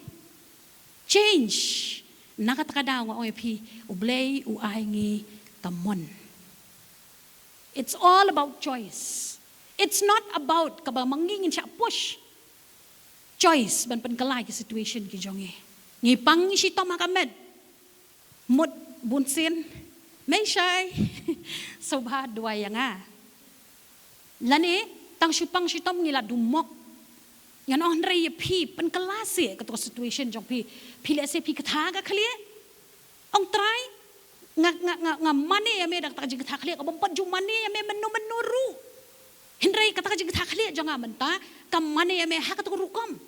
Change. Nakatakada nga OIP, ublay, uahingi, kamon. It's all about choice. It's not about kaba mangingin siya push. Choice, ban pankalay ki situation ki jongi. Ngipang si to makamed. Mud bunsin. May shy. Sobha dua yang lani tang supang sitom ngila dumok yan on rey pi pen kelase kato situation jong pi lese pi katha ka khali Ong try nga money ame dak tajing thakli ka bompat ju money ame menuru. Hindray kata tajing thakli jo nga menta kam money ame hakat rukom.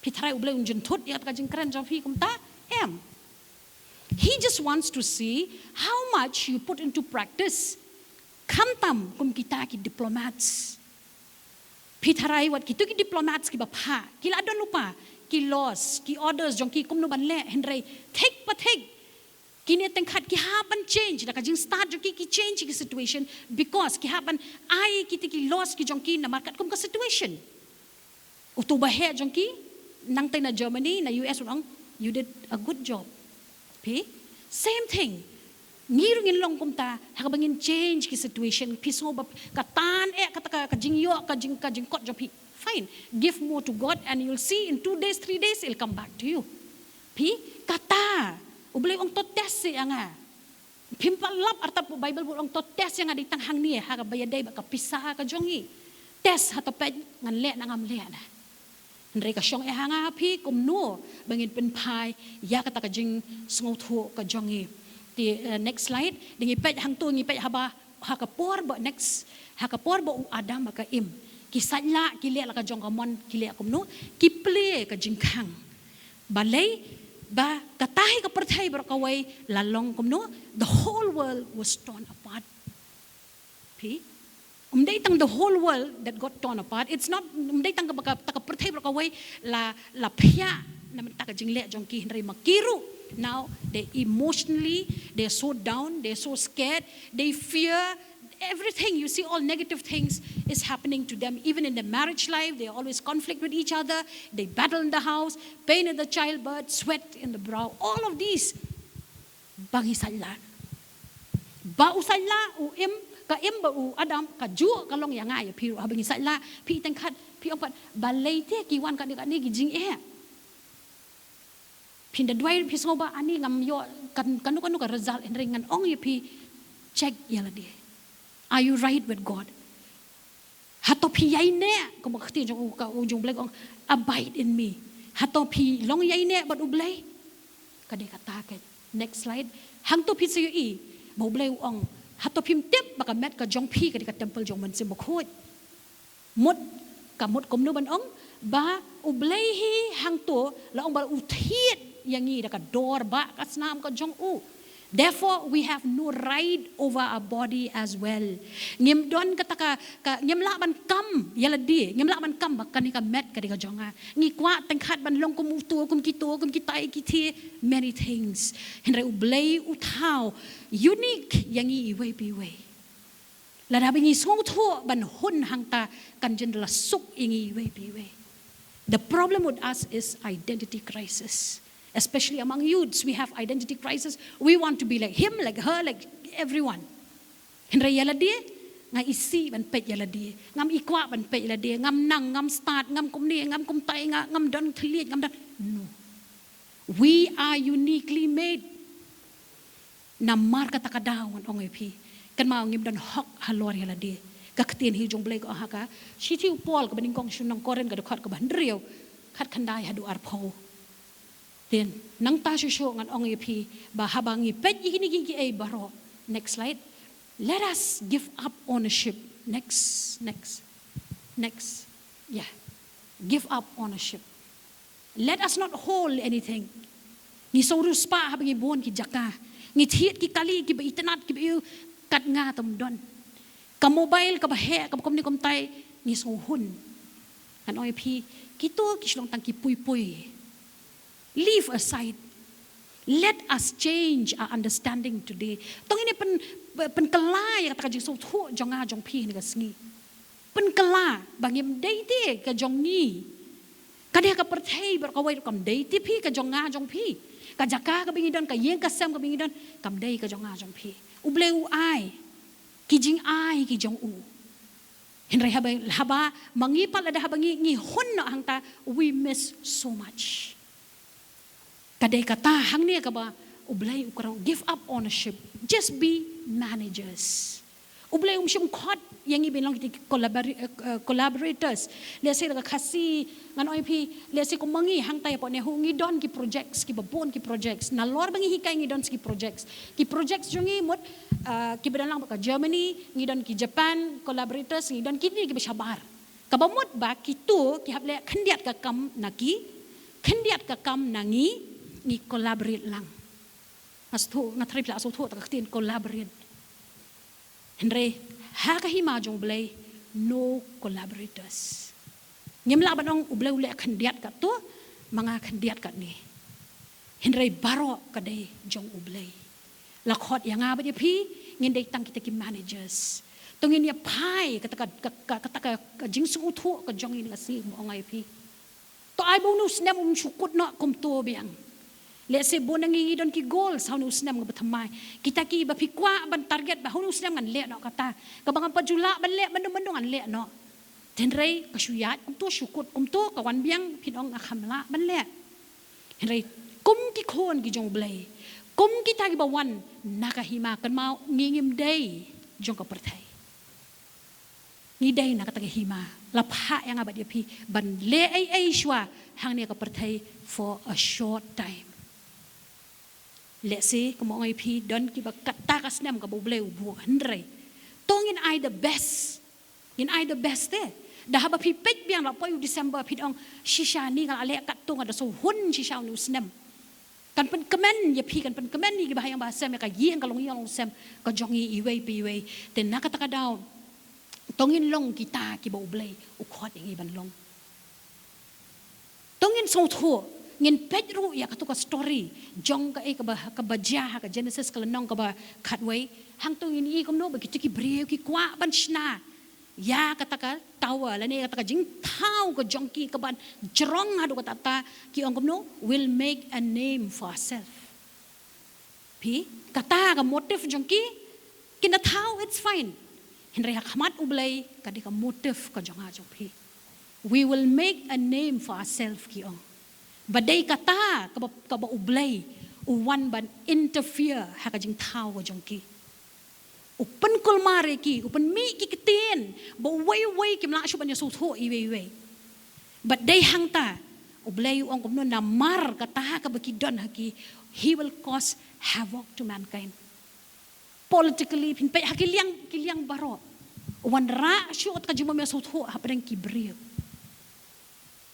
Pitrai ublay unjun thut ya tajing kran jo phi kumta em. He just wants to see how much you put into practice. Kamtam kum kita ki diplomats. Pitrai wat kitu ki diplomats ki bapa. Kila don lupa ki laws ki orders jong ki kum no ban le Hindray take pa take. Kini tengkat ki haban change da kajing start jo ki change ki situation because ki haban ai ki loss ki jong ki na market kum ka situation. Utu bahe jong ki nang tay na Germany na US ulang you did a good job. Pi same thing. Ngirungin long kumta hakabangin change ki situation piso ba katan kata kajing yo kajing kot jo pi fine give more to God and you'll see in 2 days 3 days it'll come back to you. Pi kata ublay ong to test siya nga. Pimpalap arta po Bible po ong to test siya nga ditang hang niya haga bayaday baka pisa ka jongi. Test hatoped ngan le na ngam le na. Henry ka syong hanga pi kumno bangin penpai ya kata ka jing sngoto ka jongi. The next slide dingi pet hang tu ngi pet haba hakapor ba next hakapor ba Adam ka im. Kisala kile la ka jong kamon kile kumno kiple ka jingkang. Balay ba katahi ka percaya berkawai lalong kumno the whole world was torn apart. Pi umday tang the whole world that got torn apart it's not umday tang ka percaya berkawai la pia na taka jingle jongki Henry makiru. Now they emotionally they're so down, they're so scared, they fear everything. You see all negative things is happening to them. Even in the marriage life, they always conflict with each other. They battle in the house, pain in the childbirth, sweat in the brow. All of these. Bangisala. Ba usala u im ka im ba u Adam ka ju ka long yang ay piru bangisala pi tangkat pi opat balay te kiwan ka ni gijing Pinda dway pi soba ani ngam yo kanu ka result en ringan ong ye pi check yala dia. Are you right with God? Hatopi yai ne, kung makati jong ujung blay kong abide in me. Hatopi long yai ne, but ublay. Kade kataket. Next slide. Hang to pi sayo Maublay uang. Hatopim tip baka met ka jong pi kade ka temple jong man simokot. Mot kamot kumno ban ong ba ublay hi hang to laong ba uthit yangi da ka door ba kasnam ka jong u. Therefore, we have no right over our body as well. Ngim don kata ngim laban kam yaladi ngim laban kam bakani ka met kadi ka jonga ngi kwa tengkat ban long kum kitai kiti many things. Henry ublay uthaw unique yangi iwe piwe. Ladabi ngi song tho ban hun hangta kanjen la suk ingi iwe piwe. The problem with us is identity crisis. Especially among youths, we have identity crisis. We want to be like him, like her, like everyone. Henry yaladi, nga isi ban pet yaladi, ngam ikwa ban pet yaladi, ngam nang, ngam start, ngam kumni, ngam kumtai, ngam don kliat, ngam don. No. We are uniquely made. Namar kata kadawan ong epi. Kan mau ngim don hok halor yaladi. Kaktin hi jong blay ko ahaka. Shiti upol ka baning kong shunang koren ka dokhat ka ban riyo. Kat kandai hadu arpo. Then, nang tasyo siyo ngan ong ipi, habang ipet ikinigigi ay baro. Next slide. Let us give up ownership. Next. Yeah. Give up ownership. Let us not hold anything. Ni sorus pa habang ibon ki jaka. Ni thiet ki kali ki ba itanat ki ba yu kat nga tamdon. Ka mobile ka ba he ka ba kumni kumtay ni sohun. Kan ong ipi, kito kislong tang ki puy-puy. Leave aside. Let us change our understanding today. Tong ini pen kelai kata kajing so thu jonga jong pi ni kasngi. Pen kela bangim deiti ka jong ni. Kadeh ka perthai berkawai kam deiti pi ka jonga jong pi. Ka jaka ka bingidon ka yeng ka sam ka bingidon kam dei ka jonga jong pi. Ubleu ai. Kijing ai ki jong u. Henry haba mangipal ada habangi ngi honno hangta we miss so much. Kadai kata hang ni ka ba ublay ukarang give up ownership. Just be managers. Ublay siya Khot yang ibinlang kita collaborators. Let's say the Khasi ngan OIP. Let's say kumangi hang tayo po ne hungi don ki projects ki babon ki projects. Nalor bangi hikay ngi don ki projects. Ki projects jungi mot ki bedalang ka Germany ngi don ki Japan collaborators ngi don kini ki beshabar. Kabamot ba kitu ki hable khendiat ka kam naki khendiat ka kam nangi ngi collaborate lang. Mas tu ngatri pla so tu ta tin collaborate. Henry hakahima jong blay no collaborators. Ngem Laban ong ublay ule khendiat ka tu mga khendiat ka ni. Henry baro ka day jong ublay. La Khot yang ba dia pi ngin day tang kita ki managers. Tungin ya pai kata jingsu uthu ka jong ini kasi mo ngai pi. To ai bonus nem syukut no kum to biang. Let's say bonangi don ki goal sa hunus nem ngabathamai. Kita ki ba pikwa ban target ba hunus nem ngan le no kata. Kabang pajula ban le mandung ngan le no. Tenrei kasuyat kum to syukut kum to kawan biang pinong akhamla ban le. Henrei kum ki khon ki jong blai. Kum kita ki bawan nakahima kan mau ngingim day jong ka pertai. Ni day nakatagihima. Lapha yang abad dia pi ban le ai shwa hang ne ka pertai for a short time. Let's say kamo ngai pi don ki ba kata kasnam ka bobleu bu handrei. Tongin I the best. In I the best te. Dah ba pi pek biang la poi December pi dong shisha ni kal ale kat tong ada so hun shisha nu snam. Kan pen kemen ya pi kan pen kemen ni ki bahayang bahasa me ka yeng kalong yang sem ka jongi iwei pi wei. Ten nakata ka daw. Tongin long kita ki boblei u Khot ingi ban long. Tongin so tho ngin pedru ya katu ka story jong ka ka bajah ka Genesis ka lanong ka ba khatway hang tu ini komno ba ki breu ki kwa ban shna ya kata ka tawa la ne kata ka jing thau ka jong ki ka ban jrong hadu ka tata ki ong komno will make a name for ourselves pi kata ka motive jong ki kina thau it's fine henry hakmat ublay ka di ka motive ka jong ha jong pi we will make a name for ourselves ki ong. Badai kata kaba ublay uwan ban interfere hakajing tao ko jongki upan kulmare ki upan mi ki kitin ba way kim la shuban yasu tho iwe badai hangta ublay ong kumno namar kata ka bakidon haki he will cause havoc to mankind politically pin pe hakiliang baro uwan ra shot ka jumam yasu tho hapadang kibriyo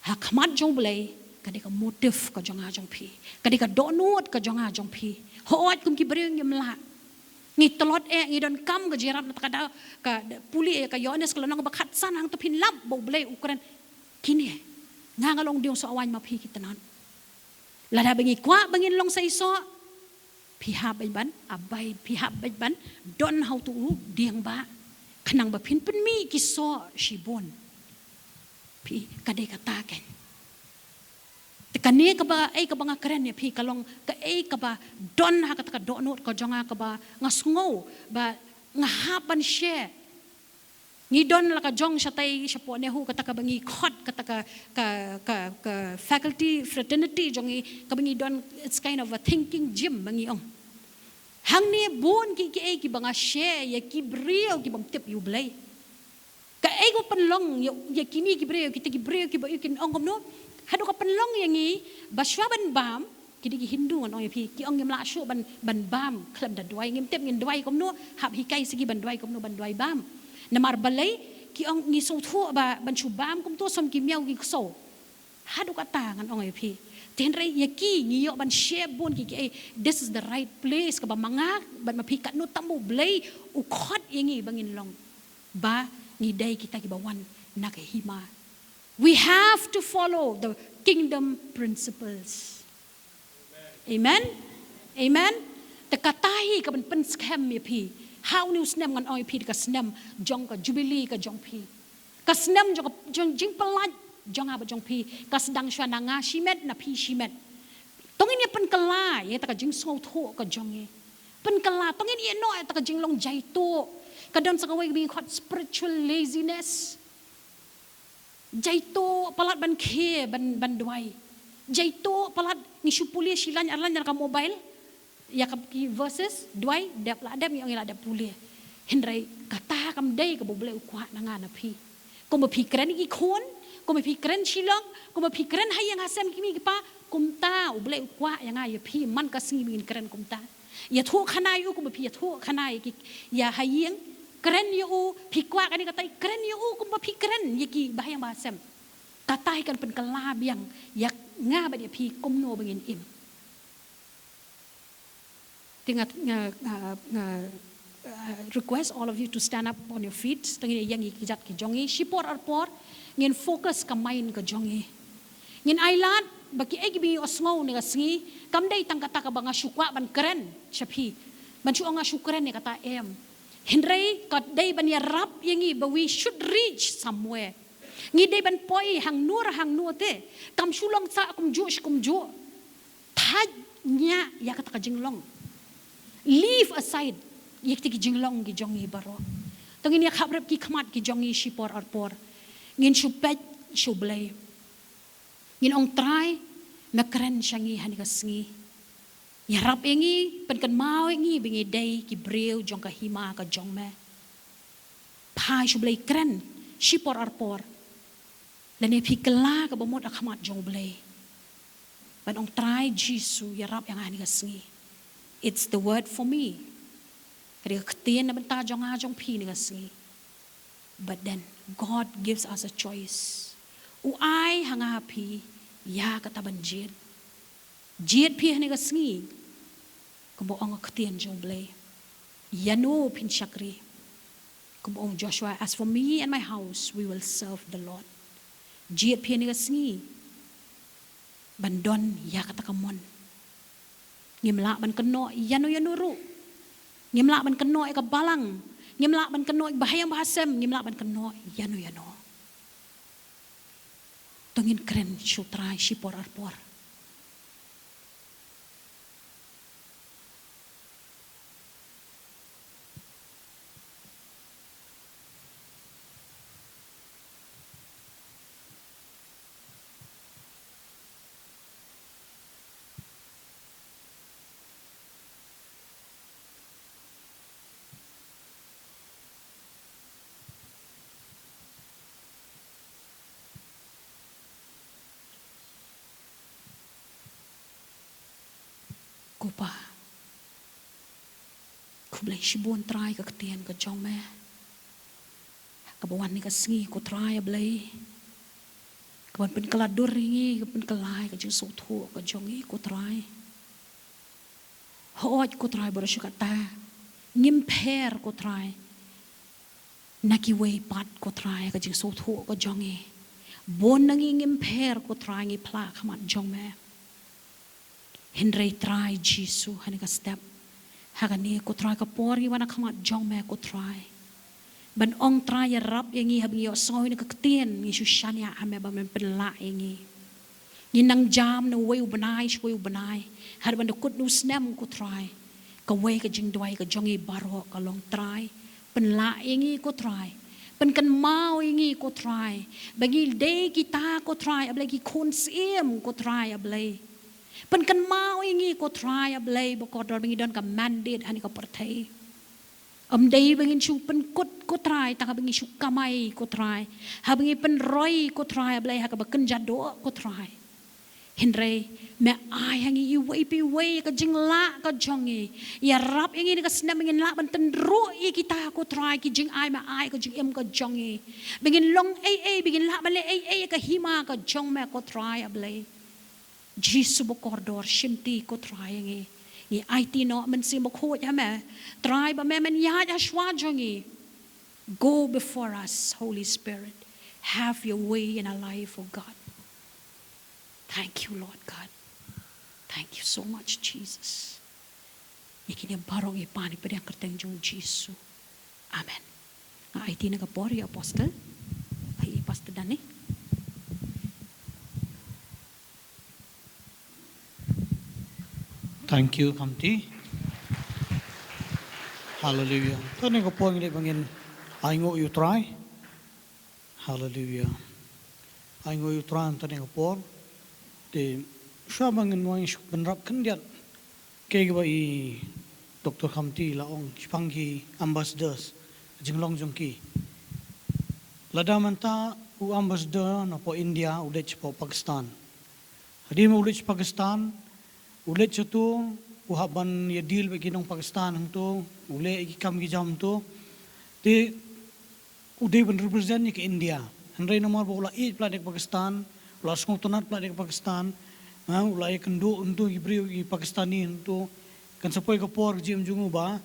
hakmat jonglay kadika motif ka jonga jong pi kadika donut ka jonga jong pi hoat kum ki breng yemla ngi tolot ngi don kam ka jirat na kada ka puli ka yones ka lanang bakhat san hang to pin lab bo blay ukran kini ngangalong diong so awan ma pi kitanan lada bangi kwa bangin long sa iso pi habay ban abay pi habay ban don how to diang ba kanang ba pin mi ki so shibon pi kadika taken kani ka ba ay ka ba nga karen ya pi kalong ka ay ka ba don ha ka donot ka jonga ka ba nga sngo ba nga hapan she ngi don la ka jong siya tay siya po ne hu ka bangi Khot ka faculty fraternity jongi ka bangi don it's kind of a thinking gym bangi ong hang ni bon ki ay ki ba nga she ya ki brio ki bang tip yu blay ka ay ko panlong ya kini ki brio ki ba yu ong no hadu ka panlong yangi baswa ban bam kidi ki Hindu ngon ong pi ki ong ngim la shu ban bam klam da dwai ngim tep ngin dwai komno hab hikai sigi ban dwai komno ban dwai bam namar balai ki ong ngi so thu ba ban chu bam kom to som ki miao ki so hadu ka ta ngon ong pi ten rai yaki ngi yo ban she bon ki this is the right place ka ba manga ban mapikat no tamu blai u Khot yangi bangin long ba ni dai kita ki bawan nakahima. We have to follow the kingdom principles. Amen. Amen. Tekatahi ka ban pen scam ya pi. How new snam ngan oi pi ka snam jong ka jubilee ka jong pi. Ka snam jong jing palat jong aba jong pi. Ka sedang shwa na nga shimet na pi shimet. Tongin ya pen kala ya ta ka jing so tho ka jong e. Pen kala tongin ya no ta ka jing long jai to. Ka don sa ka way being called spiritual laziness. Jaito palat ban ke ban dwai jaito palat ni supuli silan arlan ka mobile ya ka verses dwai dap la dam yang la dap puli Henry kata kam day ka boleh ukuat nangan api. Kau mau pikiran iki kon, kau mau pikiran Shillong, kau mau pikiran hayang hasam kimi kipa, kumta boleh ukuat yang ay api man kasih bikin keren kumta. Ya tu kanai kau mau pi ya tu kanai ki ya hayang keren you pikwa kan kata keren you kau mau pikiran yaki bahayang bahasam. Kata ikan penkelab yang yak ngah badia pi kumno bangin im. Tingat request all of you to stand up on your feet. Tengin Iangi kijat ki jongi shipor arpor ngin focus ka main ka jongi. Ngin ailat baki egi bi osngau ni kasngi kamdai tang kata ka banga syukwa ban keren chapi. Ban chu anga syukren ni kata em. Henry kat dai ban ya rap yangi but we should reach somewhere. Ngi dai ban poi hang nur te kam Shillong sa kum ju thaj nya ya kata ka jinglong. Leave aside yekti ki jinglong ki jongi baro. Tengin ya khabrep ki khamat ki jongi shipor arpor. Ngin shupet shublay. Ngin ong try na keren syangi hani kasngi. Ya rap engi penkan mau engi bingi day ki breu jong ka hima ka jong me. Pai shublay keren shipor arpor. Lane pi kela ka bomot akhamat jong blay. Ban ong try Jisu ya rap yang hani kasngi. It's the word for me. Kaya ketien na benta jong pi ni kasi. But then God gives us a choice. Uai hanga pi ya kataban jid. Jid pi ni kasi. Kumbo ang ketien jong blay. Yano pin syakri. Kumbo ang Joshua, as for me and my house, we will serve the Lord. Jid pi ni kasi. Bandon ya katakamon. Ngimla ban keno yano ru. Ngimla ban keno ka balang, ngimla ban keno bahayang bahasem, ngimla ban keno yano. Tungin keren syutrai shipor arpor. Kupa. Kublay shibun try ka ketien ka jong me. Kabawan ni kasngi ko try ablay. Kaban pen kaladur ringi, kaban kalay ka jeng sotho ka jongi ko try. Hooj ko try boro syukata. Ngimper ko try. Nakiway pat ko try ka jeng sotho ka jongi. Bon nangi ngimper ko try ngi pla kamat jong me. Henry try Jisu hani ka step. Hagani ko try ka por wana kamat jong me ko try. Ban ong try ya rap yangi habing yo soy na kakatien ni Shushanya ame ba men penla yangi. Yinang jam na way ubanay. Har ban kut nu snem ko try. Ka way ka jing dway ka jongi baro ka long try. Penla yangi ko try. Pen kan mau yangi ko try. Bagi day kita ko try ablay ki kun siem ko try ablay. Pen kan mau ingi ko try ablay bokodor bengi don ka mandate ani ka partai. Day bengin chu pen kut ko try taka bengi chu kamai ko try. Ha bengi pen roy ko try ablay ha ka baken jado ko try. Henry me ai hangi iway pi way ka jingla ka jongi. Ya rap ingi ka snam bengin la ban tenru i kita ko try ki jing ai ma ai ka jing em ka jongi. Bengin long ai bengin la bale ai ka hima ka jong me ko try ablay. Jisu bokordor shimti ko trying ni IT no men sim bokho ya me try ba me men ya shwa jongi. Go before us, Holy Spirit. Have your way in our life, oh God. Thank you, Lord God. Thank you so much, Jesus. Ikini barong ipani pa yang kerteng jong Jisu. Amen. Nga IT na kapori apostle. Ay pastor dani. Thank you, Kamti. Hallelujah. Tani ko po ang bangin aingo you try. Hallelujah. Aingo you try tani ko po. De siya bangin mo yung benrap kandiat. Kaya ba i Dr. Kamti laong sipangki ambassadors. jinglong jongki lada manta u ambassador na po India ulit po Pakistan hadi mo ulit Pakistan ulit tu uhaban ya deal bagi nong Pakistan hangto ulit ikam gijam tu ti udah ben represent ni ke India Henry nomor bola 8 planet Pakistan ulas kong tunat planet Pakistan ulai kendo untuk ibriu i Pakistani untuk kan sepoi ke por jim jungu ba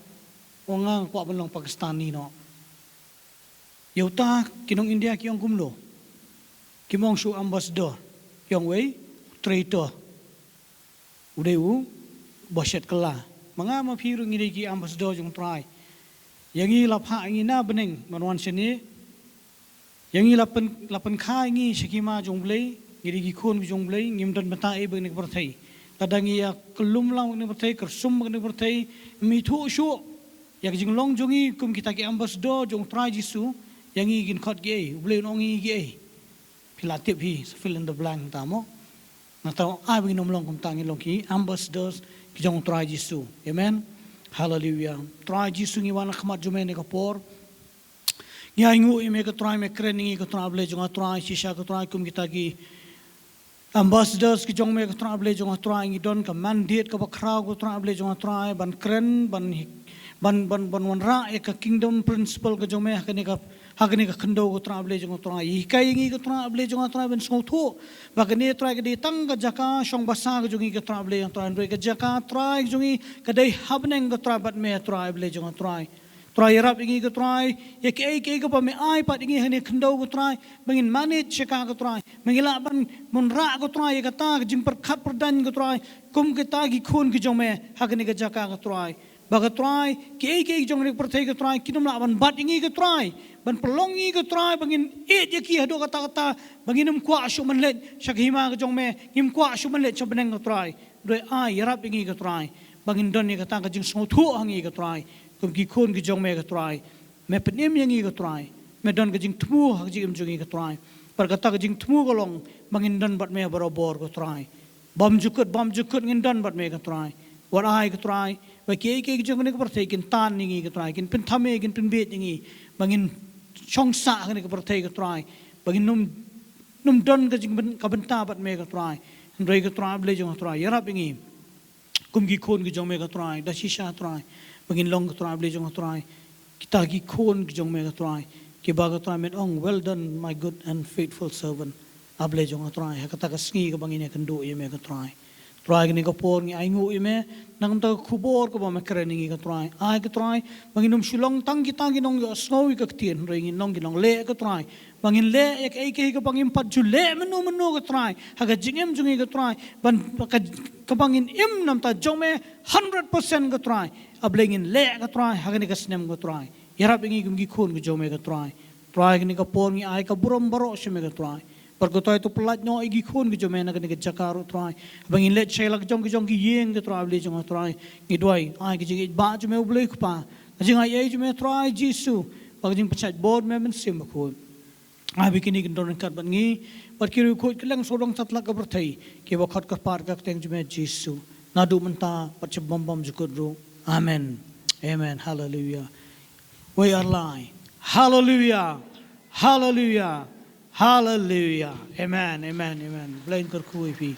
ongang kwa belong Pakistani no yauta kinong India kiong kumlo kimong su ambassador kiong wei traitor udeu boset kala manga ma phiru ngi ki ambassador jung try yangi lapha ngi na beneng manwan seni yangi lapan kha ngi shikima jung blei ngi ki khon jung blei ngim dan mata e beng ni perthai tadangi ya kelum lang ni perthai kersum ni perthai mi thu shu yak jing long jungi kum kita ki ambassador jung try jisu yangi gin khot ge blei nongi ge pilatip hi fill in the blank tamo natau ai beng nom long kum tangi long ki ambassadors ki jung try jisu amen hallelujah try jisu ngi wana khmat jume ne ka por ngai ngu ime ka try me krening ka try blei jung try shisha ka try kum kita ki ambassadors ki jong me ka tra ble jong tra ngi don ka mandate ka bakra ko tra ble jong tra ban kren ban wan ra e ka kingdom principle ka jong me hakani ka khando ko tra ble jong tra i kai ngi ka tra ble jong tra ban song thu ba ka ne tra ka di tang ka jaka song basa ka jong ka tra ble jong tra ndre ka jaka tra jong ka dai habneng ka tra bat me tra ble jong tra try rap ingi ko try ya ke ko pa me ai pat ingi hane khando ko try bangin manage cheka ko try mangila ban mon ra ko try ka ta jim par khat par dan ko try kum ke ta gi khun ki jome hakni ka jaka ko try ba ko try ke jong ne par thai ko try kinum la ban bat ingi ko try ban prolongi ko try bangin e ya ki hado kata banginum kwa shu man le shakhima ko jome ngim kwa shu man le chobneng ko try doi ai rap ingi ko try bangin don ni ka ta ka jing so thu hangi ko try kum ki khon ki jong me ka try me penim yangi ka try me don ka jing thmu hak jing jungi ka try par ka ta ka jing thmu ko long bangin don bat me barobor ko try bam jukut ngin don bat me ka try what I ka try ba ke jong ne ka par thai kin tan ni ka try kin pin thame kin pin bet ni bangin chong sa ka ne ka par thai ka try bangin num don ka jing ka banta bat me ka try ndrei ka try ble jong try yarap ngi kum ki khon ki jong me ka try da shisha try bangin long ka try ble jong try kita ki khon ki jong me ka try ki ba ka try men ong well done my good and faithful servant able jong try ha kata ka sngi ka bangin kan do ye me ka try ni ka por ngi ai ngu me nang ta khubor ko ba me krening ka try ai ka try bangin num shilong tang ki nong snow ka tien ring nong ki nong le ka try bangin le ek ai ka bangin pat ju le menu ka try ha ka jingem jungi ka try ban ka bangin im nam ta jong me 100% ka try ablengin le ka try ha ka snem ka try yarap ngi kum ki khon ka jong me ka try ni ka por ngi ai ka burom baro she me ka try par ko toy to plat no igi khon ki jome na ka jakaro try bangin le chelak jong ki yeng ka try le jong try ngi doi ai ki jing ba jome uble ku pa jing ai ai jome try jisu bang jing pachat board me men sim ko ai bikini kin don kat ban ngi par ki ru khot klang sodong tatla ka berthai ki ba khot ka par ka teng jome jisu na du menta pach bom jukut ru amen hallelujah we are lying hallelujah Hallelujah. Amen. Blame Kurkui.